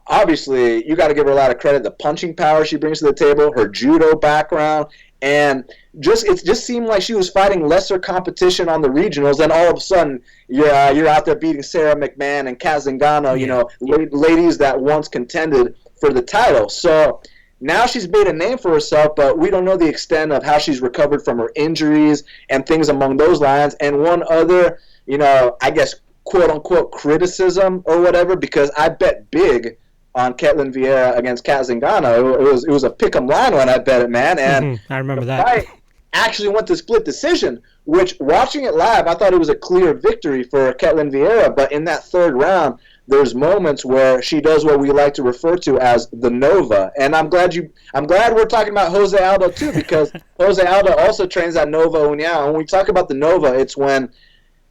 S3: obviously, you got to give her a lot of credit. The punching power she brings to the table, her judo background, and it just seemed like she was fighting lesser competition on the regionals. And all of a sudden, you're out there beating Sarah McMahon and Kat Zingano, ladies that once contended for the title. So now she's made a name for herself, but we don't know the extent of how she's recovered from her injuries and things along those lines. And one other, I guess, quote-unquote criticism or whatever, because I bet big on Ketlen Vieira against Kat Zingano. It was a pick-em line when I bet it, man. And
S1: I remember that.
S3: Fight actually went to split decision, which, watching it live, I thought it was a clear victory for Ketlen Vieira. But in that third round, there's moments where she does what we like to refer to as the Nova. And I'm glad we're talking about Jose Aldo too, because Jose Aldo also trains at Nova União. And when we talk about the Nova, it's when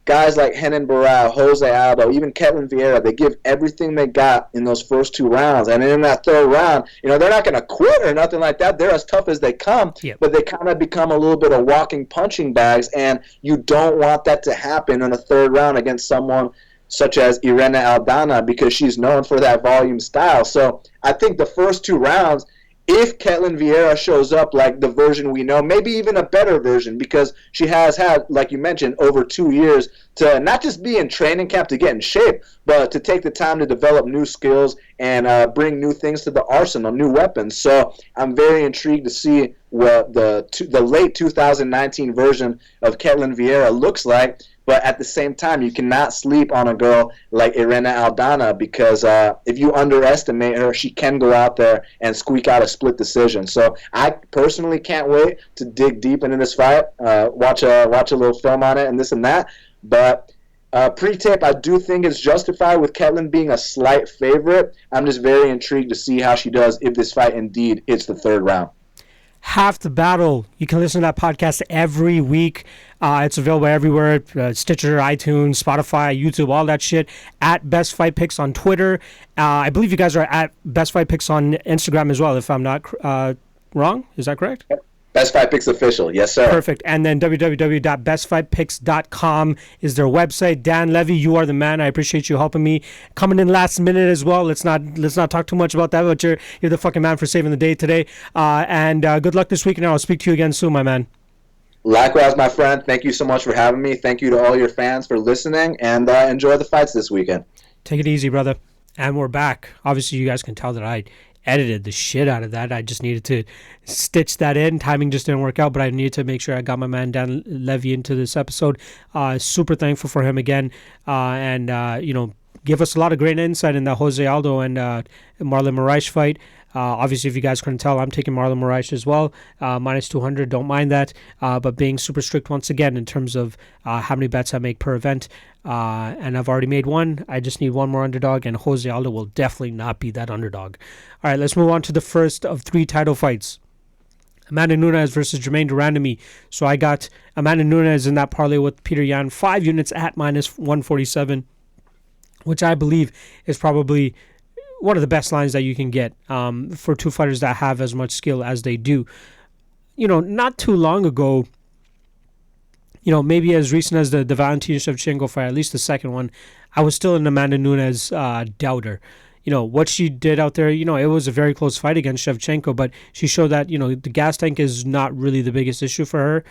S3: guys like Renan Barão, Jose Aldo, even Ketlen Vieira, they give everything they got in those first 2 rounds. And in that third round, they're not going to quit or nothing like that. They're as tough as they come, but they kind of become a little bit of walking punching bags, and you don't want that to happen in a third round against someone such as Irene Aldana, because she's known for that volume style. So I think the first 2 rounds, if Ketlen Vieira shows up like the version we know, maybe even a better version, because she has had, like you mentioned, over 2 years to not just be in training camp to get in shape, but to take the time to develop new skills and bring new things to the arsenal, new weapons. So I'm very intrigued to see what the late 2019 version of Ketlen Vieira looks like. But at the same time, you cannot sleep on a girl like Irene Aldana, because if you underestimate her, she can go out there and squeak out a split decision. So I personally can't wait to dig deep into this fight, watch a little film on it and this and that. But pre-tape, I do think it's justified with Ketlen being a slight favorite. I'm just very intrigued to see how she does if this fight indeed hits the third round.
S1: Half the Battle. You can listen to that podcast every week. It's available everywhere, Stitcher, iTunes, Spotify, YouTube, all that shit. At Best Fight Picks on Twitter. I believe you guys are at Best Fight Picks on Instagram as well, if I'm not wrong. Is that correct?
S3: Best Fight Picks official. Yes, sir.
S1: Perfect. And then www.bestfightpicks.com is their website. Dan Levi, you are the man. I appreciate you helping me coming in last minute as well. Let's not talk too much about that, but you're the fucking man for saving the day today. And good luck this week, and I'll speak to you again soon, my man.
S3: Likewise, my friend. Thank you so much for having me. Thank you to all your fans for listening, and enjoy the fights this weekend.
S1: Take it easy, brother. And we're back. Obviously, you guys can tell that I edited the shit out of that. I just needed to stitch that in. Timing just didn't work out, but I needed to make sure I got my man Dan Levi into this episode. Super thankful for him again. And give us a lot of great insight in the Jose Aldo and Marlon Moraes fight. Obviously, if you guys couldn't tell, I'm taking Marlon Moraes as well. Minus 200, don't mind that. But being super strict once again in terms of how many bets I make per event. And I've already made one. I just need one more underdog, and Jose Aldo will definitely not be that underdog. All right, let's move on to the first of 3 title fights. Amanda Nunes versus Germaine Randamie. So I got Amanda Nunes in that parlay with Petr Yan, 5 units at minus 147, which I believe is probably one of the best lines that you can get for 2 fighters that have as much skill as they do. Not too long ago, maybe as recent as the Valentina Shevchenko fight, at least the second one, I was still an Amanda Nunes doubter. What she did out there, it was a very close fight against Shevchenko, but she showed that, the gas tank is not really the biggest issue for her.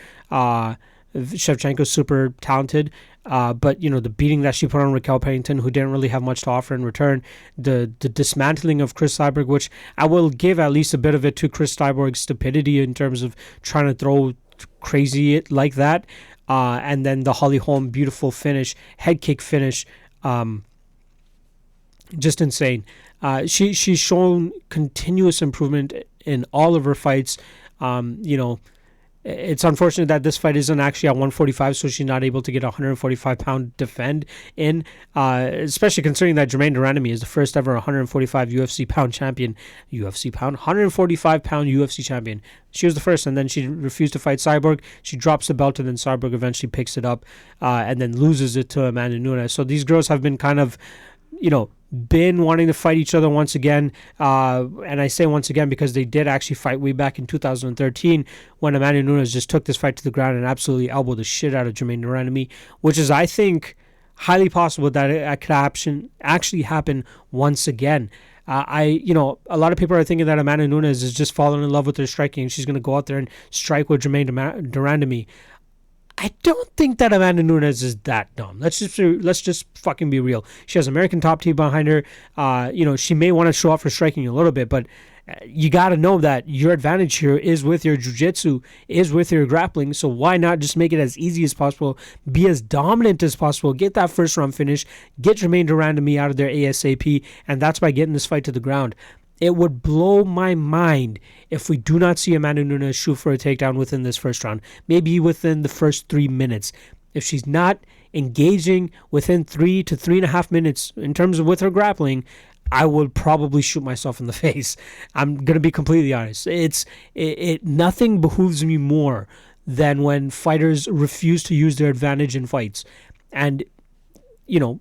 S1: Shevchenko's super talented, but, the beating that she put on Raquel Pennington, who didn't really have much to offer in return, the dismantling of Chris Cyborg, which I will give at least a bit of it to Chris Cyborg's stupidity in terms of trying to throw crazy like that. And then the Holly Holm beautiful finish, head kick finish, just insane. She's shown continuous improvement in all of her fights. It's unfortunate that this fight isn't actually at 145, so she's not able to get a 145-pound defend in, especially considering that Germaine Randamie is the first ever 145 145-pound UFC champion. She was the first, and then she refused to fight Cyborg. She drops the belt, and then Cyborg eventually picks it up and then loses it to Amanda Nunes. So these girls have been kind of, been wanting to fight each other once again, and I say once again because they did actually fight way back in 2013 when Amanda Nunes just took this fight to the ground and absolutely elbowed the shit out of Germaine Randamie, which is, I think, highly possible that it could actually happen once again. A lot of people are thinking that Amanda Nunes is just falling in love with her striking and she's going to go out there and strike with Germaine Randamie. I don't think that Amanda Nunes is that dumb. Let's just fucking be real. She has American top team behind her. She may want to show off her striking a little bit, but you got to know that your advantage here is with your jiu-jitsu, is with your grappling. So why not just make it as easy as possible, be as dominant as possible, get that first round finish, get Germaine Randamie out of there ASAP, and that's by getting this fight to the ground. It would blow my mind if we do not see Amanda Nunes shoot for a takedown within this first round, maybe within the first 3 minutes. If she's not engaging within 3 to 3.5 minutes in terms of with her grappling, I would probably shoot myself in the face. I'm going to be completely honest. Nothing behooves me more than when fighters refuse to use their advantage in fights. And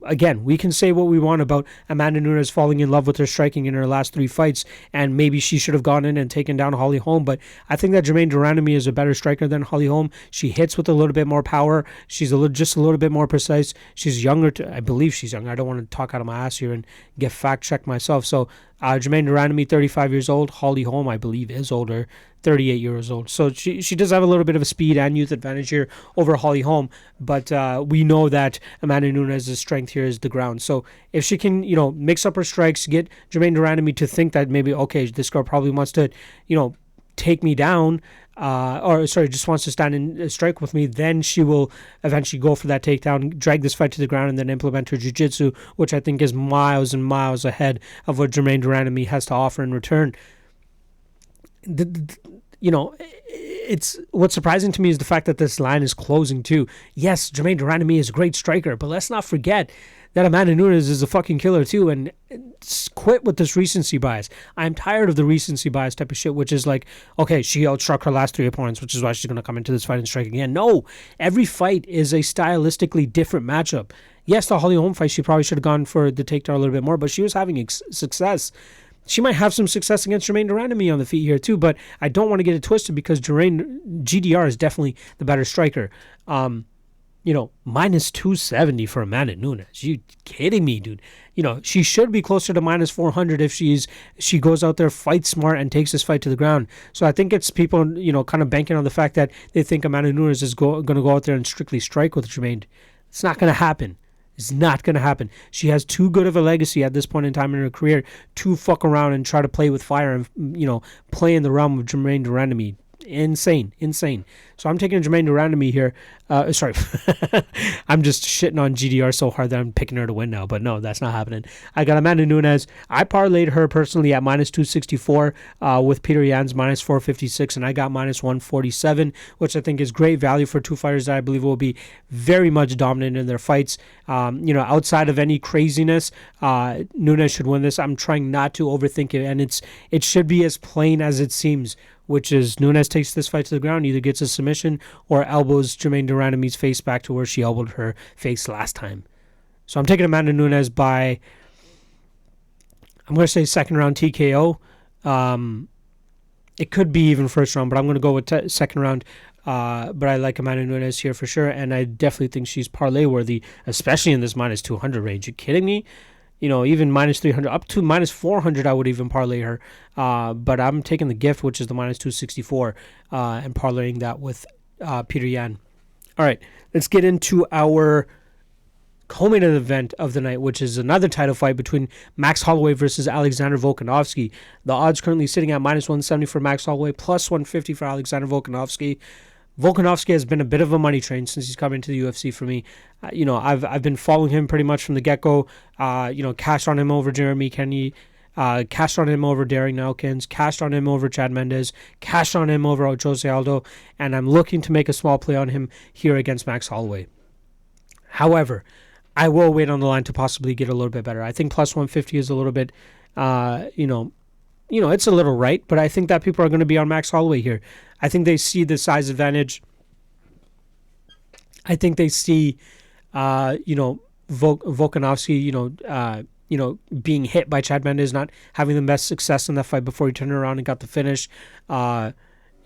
S1: again, we can say what we want about Amanda Nunes falling in love with her striking in her last 3 fights, and maybe she should have gone in and taken down Holly Holm, but I think that Germaine Randamie is a better striker than Holly Holm. She hits with a little bit more power. She's just a little bit more precise. She's younger. I believe she's younger. I don't want to talk out of my ass here and get fact-checked myself. So Germaine Randamie, 35 years old. Holly Holm, I believe, is older, 38 years old. So she does have a little bit of a speed and youth advantage here over Holly Holm, but we know that Amanda Nunes' strength here is the ground. So if she can, mix up her strikes, get Germaine Randamie to think that maybe, okay, this girl probably wants to, take me down, just wants to stand and strike with me, then she will eventually go for that takedown, drag this fight to the ground, and then implement her jiu-jitsu, which I think is miles and miles ahead of what Germaine Randamie has to offer in return. It's what's surprising to me is the fact that this line is closing too. Yes, Germaine Randamie is a great striker, but let's not forget that Amanda Nunes is a fucking killer too, and quit with this recency bias. I'm tired of the recency bias type of shit, which is like, okay, she outstruck her last 3 opponents, which is why she's going to come into this fight and strike again. No, every fight is a stylistically different matchup. Yes, the Holly Holm fight, she probably should have gone for the takedown a little bit more, but she was having success. She might have some success against Germaine Randamie on the feet here too, but I don't want to get it twisted because GDR is definitely the better striker. Minus 270 for Amanda Nunes. You kidding me, dude? She should be closer to minus 400 if she goes out there, fights smart, and takes this fight to the ground. So I think it's people, kind of banking on the fact that they think Amanda Nunes is going to go out there and strictly strike with Germaine. It's not going to happen. It's not going to happen. She has too good of a legacy at this point in time in her career to fuck around and try to play with fire and, play in the realm of Germaine Randamie. Insane. So I'm taking Germaine Randamie here. Sorry. I'm just shitting on GDR so hard that I'm picking her to win now. But no, that's not happening. I got Amanda Nunes. I parlayed her personally at minus 264 with Petr Yan's minus 456. And I got minus 147, which I think is great value for two fighters that I believe will be very much dominant in their fights. Outside of any craziness, Nunes should win this. I'm trying not to overthink it. And it should be as plain as it seems, which is Nunes takes this fight to the ground, either gets a submission or elbows Germaine Randamie's face back to where she elbowed her face last time. So I'm taking Amanda Nunes by, I'm going to say second round TKO. It could be even first round, but I'm going to go with second round. But I like Amanda Nunes here for sure, and I definitely think she's parlay worthy, especially in this minus 200 range. You kidding me? Even minus 300, up to minus 400, I would even parlay her. But I'm taking the gift, which is the minus 264, and parlaying that with Petr Yan. All right, let's get into our co-main event of the night, which is another title fight between Max Holloway versus Alexander Volkanovski. The odds currently sitting at minus 170 for Max Holloway, plus 150 for Alexander Volkanovski. Volkanovski has been a bit of a money train since he's come into the UFC for me. I've been following him pretty much from the get-go. Cashed on him over Jeremy Kenney, cashed on him over Darren Elkins, cashed on him over Chad Mendes, cashed on him over Jose Aldo, and I'm looking to make a small play on him here against Max Holloway. However, I will wait on the line to possibly get a little bit better. I think plus 150 is a little bit, it's a little right, but I think that people are going to be on Max Holloway here. I think they see the size advantage. I think they see, Volkanovski, being hit by Chad Mendes, not having the best success in that fight before he turned around and got the finish. And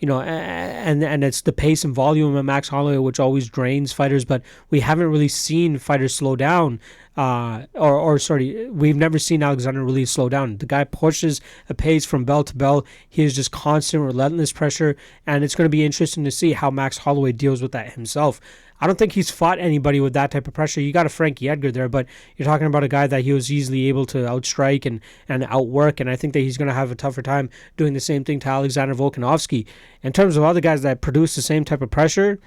S1: it's the pace and volume of Max Holloway, which always drains fighters, but we haven't really seen fighters slow down. We've never seen Alexander really slow down. The guy pushes a pace from bell to bell. He is just constant, relentless pressure, and it's going to be interesting to see how Max Holloway deals with that himself. I don't think he's fought anybody with that type of pressure. You got a Frankie Edgar there, but you're talking about a guy that he was easily able to outstrike and outwork, and I think that he's going to have a tougher time doing the same thing to Alexander Volkanovski. In terms of other guys that produce the same type of pressure,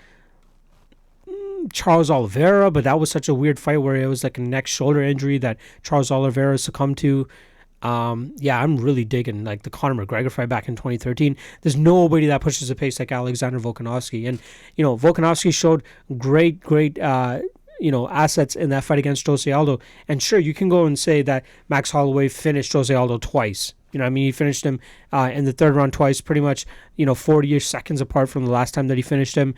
S1: Charles Oliveira, but that was such a weird fight where it was like a neck-shoulder injury that Charles Oliveira succumbed to. I'm really digging like the Conor McGregor fight back in 2013. There's nobody that pushes a pace like Alexander Volkanovski, and Volkanovski showed great assets in that fight against Jose Aldo. And sure, you can go and say that Max Holloway finished Jose Aldo twice. He finished him in the third round twice, pretty much 40-ish seconds apart from the last time that he finished him.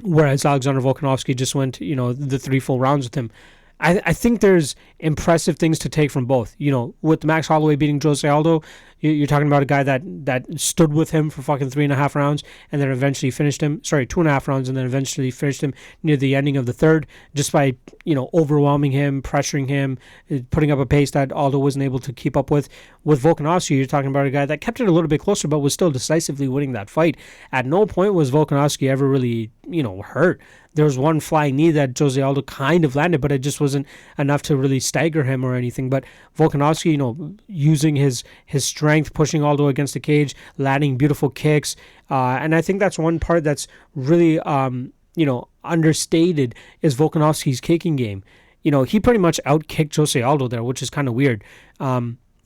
S1: Whereas Alexander Volkanovski just went, the 3 full rounds with him. I think there's impressive things to take from both. With Max Holloway beating Jose Aldo, you're talking about a guy that stood with him for fucking 3.5 rounds and then eventually finished him. 2.5 rounds and then eventually finished him near the ending of the third just by, overwhelming him, pressuring him, putting up a pace that Aldo wasn't able to keep up with. With Volkanovski, you're talking about a guy that kept it a little bit closer but was still decisively winning that fight. At no point was Volkanovski ever really, hurt. There was one flying knee that Jose Aldo kind of landed, but it just wasn't enough to really stagger him or anything. But Volkanovski, using his strength, pushing Aldo against the cage, landing beautiful kicks. And I think that's one part that's really, understated is Volkanovski's kicking game. He pretty much outkicked Jose Aldo there, which is kind of weird.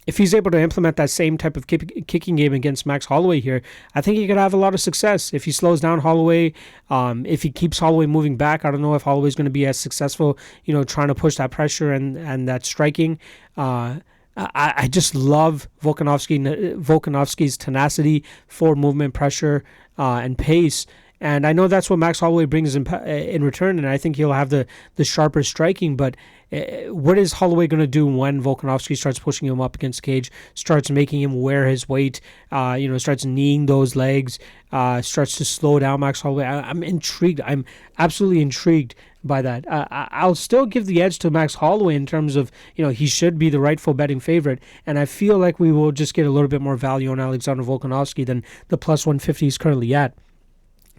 S1: If he's able to implement that same type of kicking game against Max Holloway here, I think he could have a lot of success. If he slows down Holloway, if he keeps Holloway moving back, I don't know if Holloway's going to be as successful, trying to push that pressure and that striking. I just love Volkanovski's tenacity, forward movement, pressure, and pace. And I know that's what Max Holloway brings in return, and I think he'll have the sharper striking. But what is Holloway going to do when Volkanovski starts pushing him up against the cage, starts making him wear his weight, starts kneeing those legs, starts to slow down Max Holloway? I'm intrigued. I'm absolutely intrigued by that. I'll still give the edge to Max Holloway in terms of, he should be the rightful betting favorite, and I feel like we will just get a little bit more value on Alexander Volkanovski than the plus 150 he's currently at.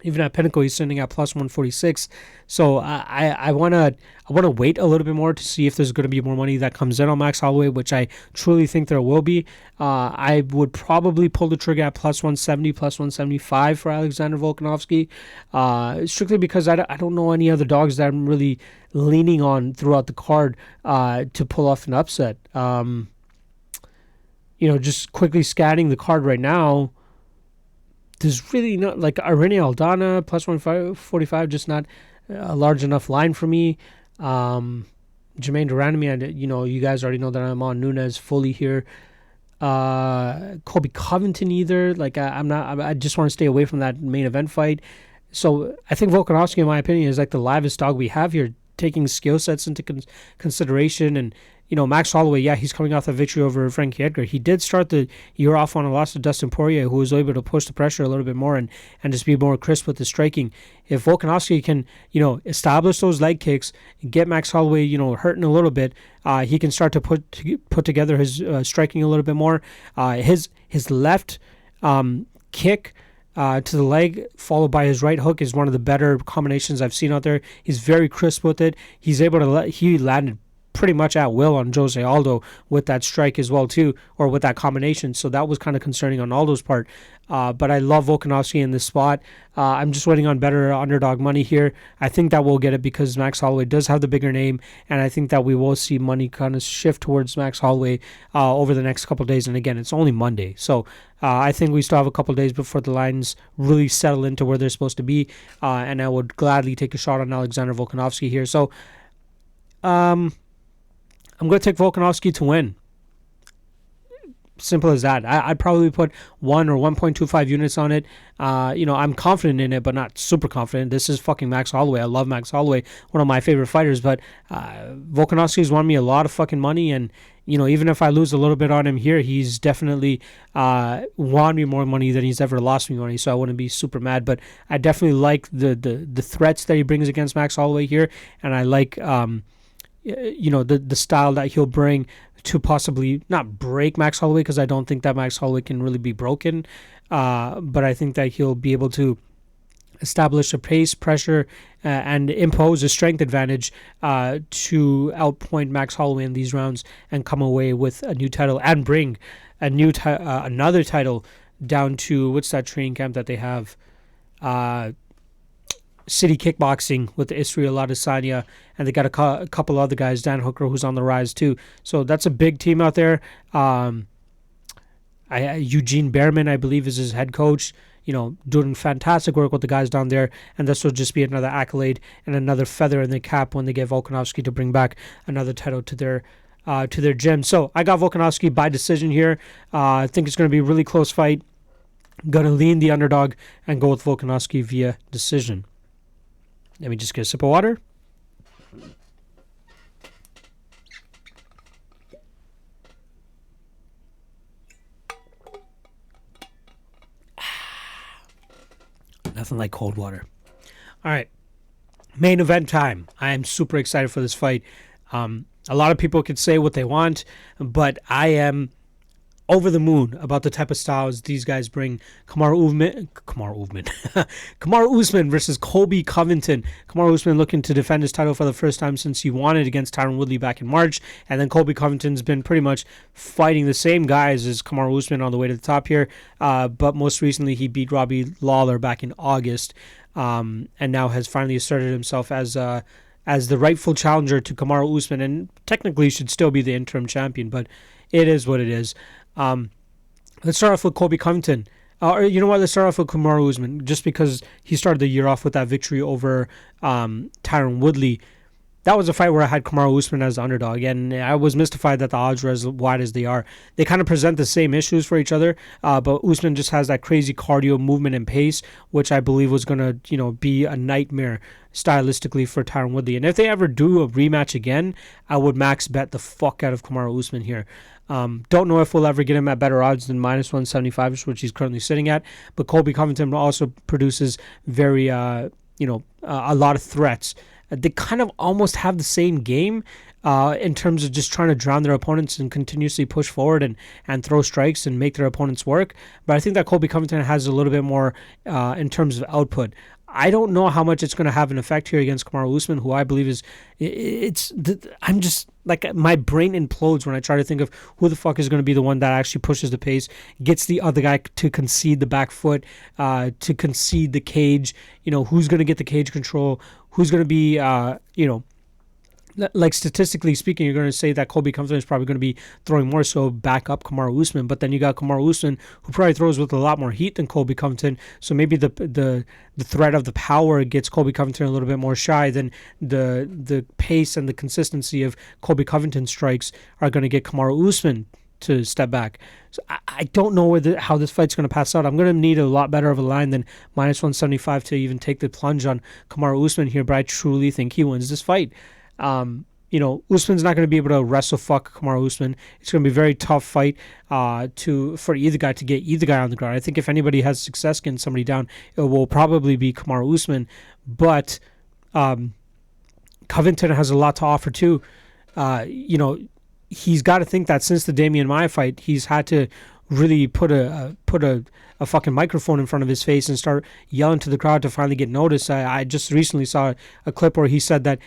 S1: Even at Pinnacle, he's sitting at plus 146. So I want to wait a little bit more to see if there's going to be more money that comes in on Max Holloway, which I truly think there will be. I would probably pull the trigger at plus 170, plus 175 for Alexander Volkanovski, strictly because I don't know any other dogs that I'm really leaning on throughout the card to pull off an upset. Just quickly scanning the card right now, there's really not, like, Urijah Aldana plus 145, just not a large enough line for me. Germaine Randamie, you guys already know that I'm on Nunes fully here. Colby Covington either. Like, I just want to stay away from that main event fight. So I think Volkanovski, in my opinion, is like the livest dog we have here, taking skill sets into consideration. And Max Holloway, he's coming off a victory over Frankie Edgar. He did start the year off on a loss to Dustin Poirier, who was able to push the pressure a little bit more and just be more crisp with the striking. If Volkanovski can, establish those leg kicks, get Max Holloway, hurting a little bit, he can start to put together his striking a little bit more. His left kick to the leg, followed by his right hook, is one of the better combinations I've seen out there. He's very crisp with it. He's able to he landed pretty much at will on Jose Aldo with that strike as well too, or with that combination. So that was kind of concerning on Aldo's part. But I love Volkanovski in this spot. I'm just waiting on better underdog money here. I think that we'll get it because Max Holloway does have the bigger name, and I think that we will see money kind of shift towards Max Holloway over the next couple of days. And again, it's only Monday, so I think we still have a couple of days before the lines really settle into where they're supposed to be, and I would gladly take a shot on Alexander Volkanovski here. So I'm going to take Volkanovski to win. Simple as that. I'd probably put 1 or 1.25 units on it. I'm confident in it, but not super confident. This is fucking Max Holloway. I love Max Holloway, one of my favorite fighters, but Volkanovski's won me a lot of fucking money, and even if I lose a little bit on him here, he's definitely won me more money than he's ever lost me money, so I wouldn't be super mad. But I definitely like the threats that he brings against Max Holloway here, and I like the style that he'll bring to possibly not break Max Holloway, because I don't think that Max Holloway can really be broken, but I think that he'll be able to establish a pace, pressure, and impose a strength advantage to outpoint Max Holloway in these rounds and come away with a new title and bring a new another title down to, what's that training camp that they have? City Kickboxing with Israel Adesanya, and they got a couple other guys, Dan Hooker, who's on the rise too. So that's a big team out there. Eugene Behrman, I believe, is his head coach. Doing fantastic work with the guys down there, and this will just be another accolade and another feather in the cap when they get Volkanovski to bring back another title to their gym. So I got Volkanovski by decision here. I think it's going to be a really close fight. Going to lean the underdog and go with Volkanovski via decision. Let me just get a sip of water. Nothing like cold water. All right. Main event time. I am super excited for this fight. A lot of people can say what they want, but I am over the moon about the type of styles these guys bring. Kamaru Usman versus Colby Covington. Kamaru Usman looking to defend his title for the first time since he won it against Tyron Woodley back in March, and then Colby Covington's been pretty much fighting the same guys as Kamaru Usman on the way to the top here, but most recently he beat Robbie Lawler back in August, and now has finally asserted himself as the rightful challenger to Kamaru Usman, and technically should still be the interim champion, but it is what it is. Let's start off with Colby Covington. Or you know what? Let's start off with Kamaru Usman, just because he started the year off with that victory over Tyron Woodley. that was a fight where I had Kamaru Usman as the underdog, and I was mystified that the odds were as wide as they are. They kind of present the same issues for each other, but Usman just has that crazy cardio, movement, and pace, which I believe was going to, be a nightmare stylistically for Tyron Woodley. And if they ever do a rematch again, I would max bet the fuck out of Kamaru Usman here. Don't know if we'll ever get him at better odds than -175, which he's currently sitting at, but Colby Covington also produces very, a lot of threats. They kind of almost have the same game in terms of just trying to drown their opponents and continuously push forward and throw strikes and make their opponents work. But I think that Colby Covington has a little bit more in terms of output. I don't know how much it's going to have an effect here against Kamaru Usman, who I believe I'm just like, my brain implodes when I try to think of who the fuck is going to be the one that actually pushes the pace, gets the other guy to concede the back foot, to concede the cage, who's going to get the cage control, who's going to be, like statistically speaking, you're going to say that Colby Covington is probably going to be throwing more so back up Kamaru Usman, but then you got Kamaru Usman who probably throws with a lot more heat than Colby Covington, so maybe the threat of the power gets Colby Covington a little bit more shy than the pace and the consistency of Colby Covington strikes are going to get Kamaru Usman to step back. So I don't know how this fight's going to pass out. I'm going to need a lot better of a line than -175 to even take the plunge on Kamaru Usman here, but I truly think he wins this fight. Usman's not going to be able to wrestle fuck Kamaru Usman. It's going to be a very tough fight for either guy to get either guy on the ground. I think if anybody has success getting somebody down, it will probably be Kamaru Usman. But Covington has a lot to offer too. He's got to think that since the Damian Maia fight, he's had to really put a fucking microphone in front of his face and start yelling to the crowd to finally get noticed. I just recently saw a clip where he said that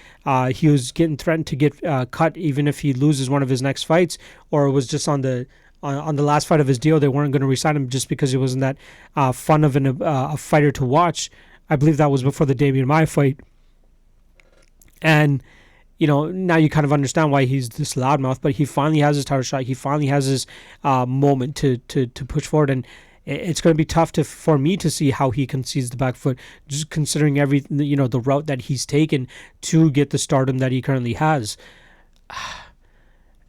S1: he was getting threatened to get cut even if he loses one of his next fights, or it was just on the last fight of his deal they weren't going to re-sign him just because he wasn't that fun of a fighter to watch. I believe that was before the Damian Maia fight. And now you kind of understand why he's this loudmouth, but he finally has his title shot. He finally has his moment to push forward, and it's going to be tough for me to see how he concedes the back foot, just considering the route that he's taken to get the stardom that he currently has.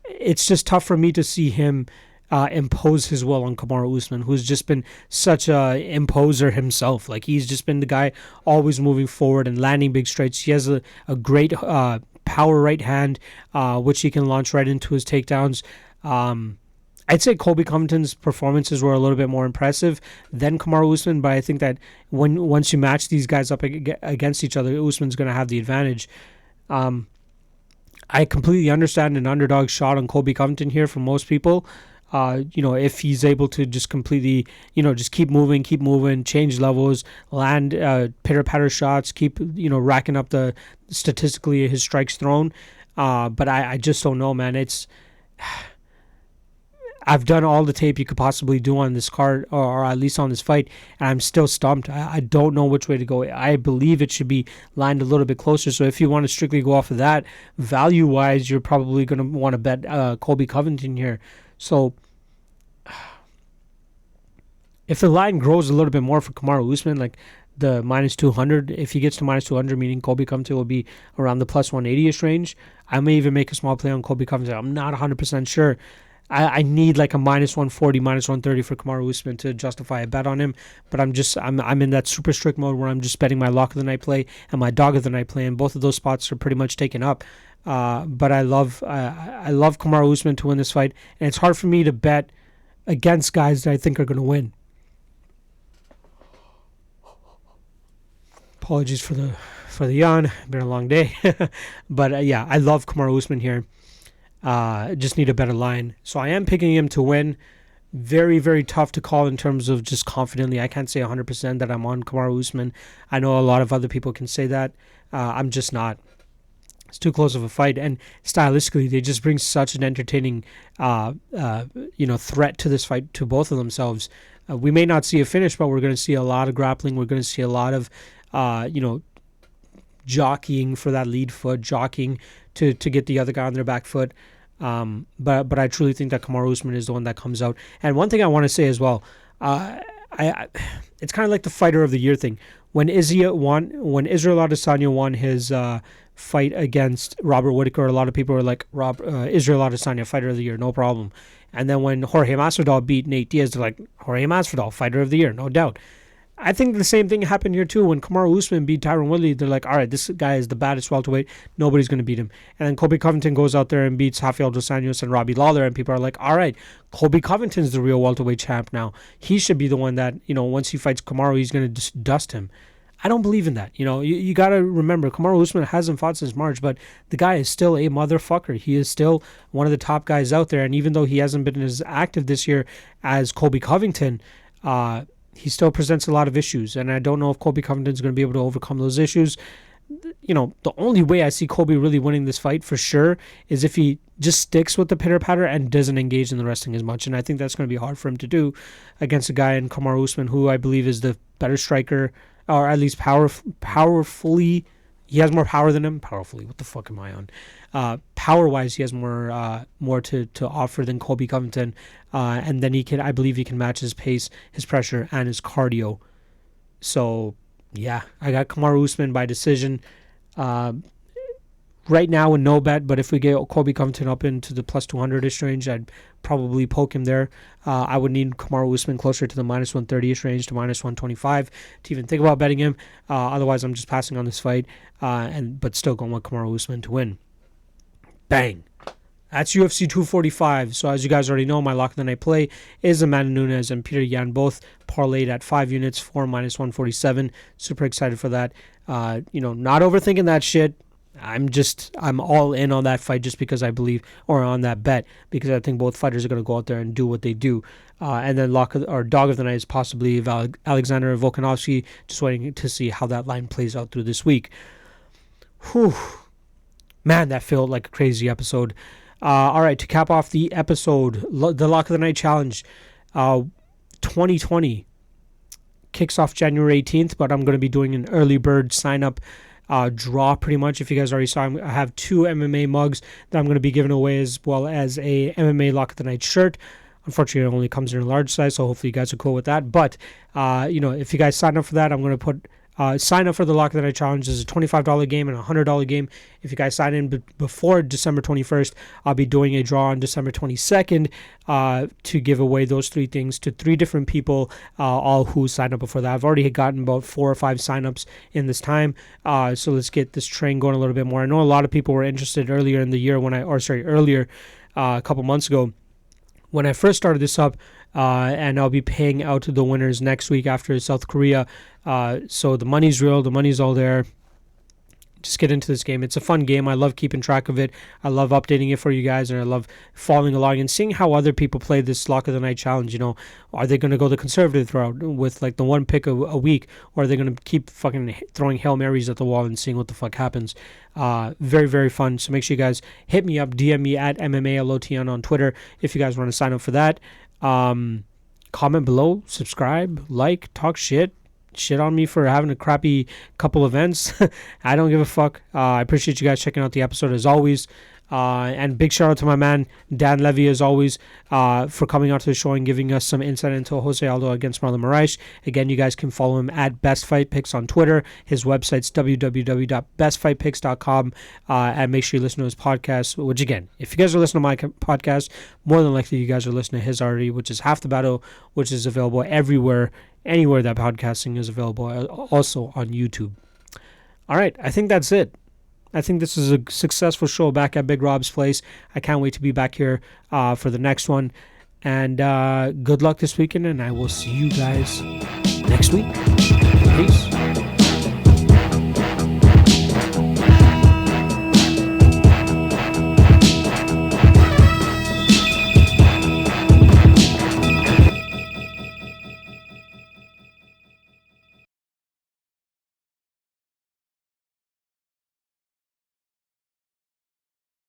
S1: It's just tough for me to see him impose his will on Kamaru Usman, who's just been such a imposer himself. Like, he's just been the guy always moving forward and landing big strikes. He has a great power right hand, which he can launch right into his takedowns. I'd say Colby Covington's performances were a little bit more impressive than Kamaru Usman, but I think that once you match these guys up against each other, Usman's going to have the advantage. I completely understand an underdog shot on Colby Covington here from most people. If he's able to just completely, just keep moving, change levels, land pitter-patter shots, keep, racking up statistically his strikes thrown. But I just don't know, man. I've done all the tape you could possibly do on this card, or at least on this fight, and I'm still stumped. I don't know which way to go. I believe it should be lined a little bit closer. So if you want to strictly go off of that, value-wise, you're probably going to want to bet Colby Covington here. So if the line grows a little bit more for Kamaru Usman, like the -200, if he gets to -200, meaning Colby Covington will be around the +180-ish range, I may even make a small play on Colby Covington. I'm not 100% sure. I need like a -140, -130 for Kamaru Usman to justify a bet on him, but I'm in that super strict mode where I'm just betting my lock of the night play and my dog of the night play, and both of those spots are pretty much taken up. But I love Kamaru Usman to win this fight, and it's hard for me to bet against guys that I think are going to win. Apologies for the yawn. Been a long day, but I love Kamaru Usman here. Just need a better line. So I am picking him to win. Very, very tough to call in terms of just confidently. I can't say 100% that I'm on Kamaru Usman. I know a lot of other people can say that. I'm just not. It's too close of a fight. And stylistically, they just bring such an entertaining threat to this fight to both of themselves. We may not see a finish, but we're going to see a lot of grappling. We're going to see a lot of, jockeying for that lead foot, jockeying to get the other guy on their back foot. But I truly think that Kamaru Usman is the one that comes out. And one thing I want to say as well, it's kind of like the fighter of the year thing. When Israel Adesanya won his fight against Robert Whittaker. A lot of people were like, Israel Adesanya, fighter of the year, no problem. And then when Jorge Masvidal beat Nate Diaz, they're like, Jorge Masvidal, fighter of the year, no doubt. I think the same thing happened here too. When Kamaru Usman beat Tyron Woodley, they're like, all right, this guy is the baddest welterweight. Nobody's going to beat him. And then Colby Covington goes out there and beats Rafael dos Anjos and Robbie Lawler, and people are like, all right, Colby Covington's the real welterweight champ now. He should be the one that, once he fights Kamaru, he's going to just dust him. I don't believe in that. You got to remember, Kamaru Usman hasn't fought since March, but the guy is still a motherfucker. He is still one of the top guys out there. And even though he hasn't been as active this year as Colby Covington, he still presents a lot of issues. And I don't know if Colby Covington's going to be able to overcome those issues. The only way I see Colby really winning this fight for sure is if he just sticks with the pitter-patter and doesn't engage in the wrestling as much. And I think that's going to be hard for him to do against a guy in Kamaru Usman, who I believe is the better striker, or at least powerfully. He has more power than him. Powerfully, what the fuck am I on? Power-wise, he has more to offer than Colby Covington. And then I believe he can match his pace, his pressure, and his cardio. So, yeah, I got Kamaru Usman by decision. Right now, a no bet, but if we get Colby Covington up into the plus 200-ish range, I'd probably poke him there. I would need Kamaru Usman closer to the minus 130-ish range to minus 125 to even think about betting him. Otherwise, I'm just passing on this fight, but still going with Kamaru Usman to win. Bang. That's UFC 245. So as you guys already know, my lock of the night play is Amanda Nunes and Petr Yan, both parlayed at 5 units for minus 147. Super excited for that. Not overthinking that shit. I'm all in on that fight just because I believe, or on that bet, because I think both fighters are going to go out there and do what they do. And then dog of the night is possibly Alexander Volkanovski, just waiting to see how that line plays out through this week. Whew. Man, that felt like a crazy episode. All right, to cap off the episode, the Lock of the Night Challenge 2020 kicks off January 18th, but I'm going to be doing an early bird sign-up draw pretty much. If you guys already saw, I have 2 MMA mugs that I'm going to be giving away, as well as a MMA Lock of the Night shirt. Unfortunately, it only comes in a large size, so hopefully you guys are cool with that. But, if you guys sign up for that, I'm going to put... sign up for the Lock of the Night Challenge. Is a $25 game and a $100 game. If you guys sign in before December 21st, I'll be doing a draw on December 22nd to give away those 3 things to 3 different people, all who signed up before that. I've already gotten about 4 or 5 signups in this time, so let's get this train going a little bit more. I know a lot of people were interested earlier in the year a couple months ago when I first started this up. And I'll be paying out to the winners next week after South Korea. So the money's real. The money's all there. Just get into this game. It's a fun game. I love keeping track of it. I love updating it for you guys, and I love following along and seeing how other people play this Lock of the Night Challenge. Are they going to go the conservative route with like the 1 pick a week, or are they going to keep fucking throwing Hail Marys at the wall and seeing what the fuck happens? Very, very fun. So make sure you guys hit me up, DM me at MMALOTN on Twitter if you guys want to sign up for that. Comment below, subscribe, like, talk shit on me for having a crappy couple events. I don't give a fuck. I appreciate you guys checking out the episode as always. And big shout out to my man Dan Levi as always for coming out to the show and giving us some insight into Jose Aldo against Marlon Moraes. Again, you guys can follow him at Best Fight Picks on Twitter. His website's www.bestfightpicks.com, and make sure you listen to his podcast, which again, if you guys are listening to my podcast, more than likely you guys are listening to his already, which is Half the Battle, which is available anywhere that podcasting is available, also on YouTube. All right, I think that's it. I think this is a successful show back at Big Rob's place. I can't wait to be back here for the next one. And good luck this weekend, and I will see you guys next week. Peace.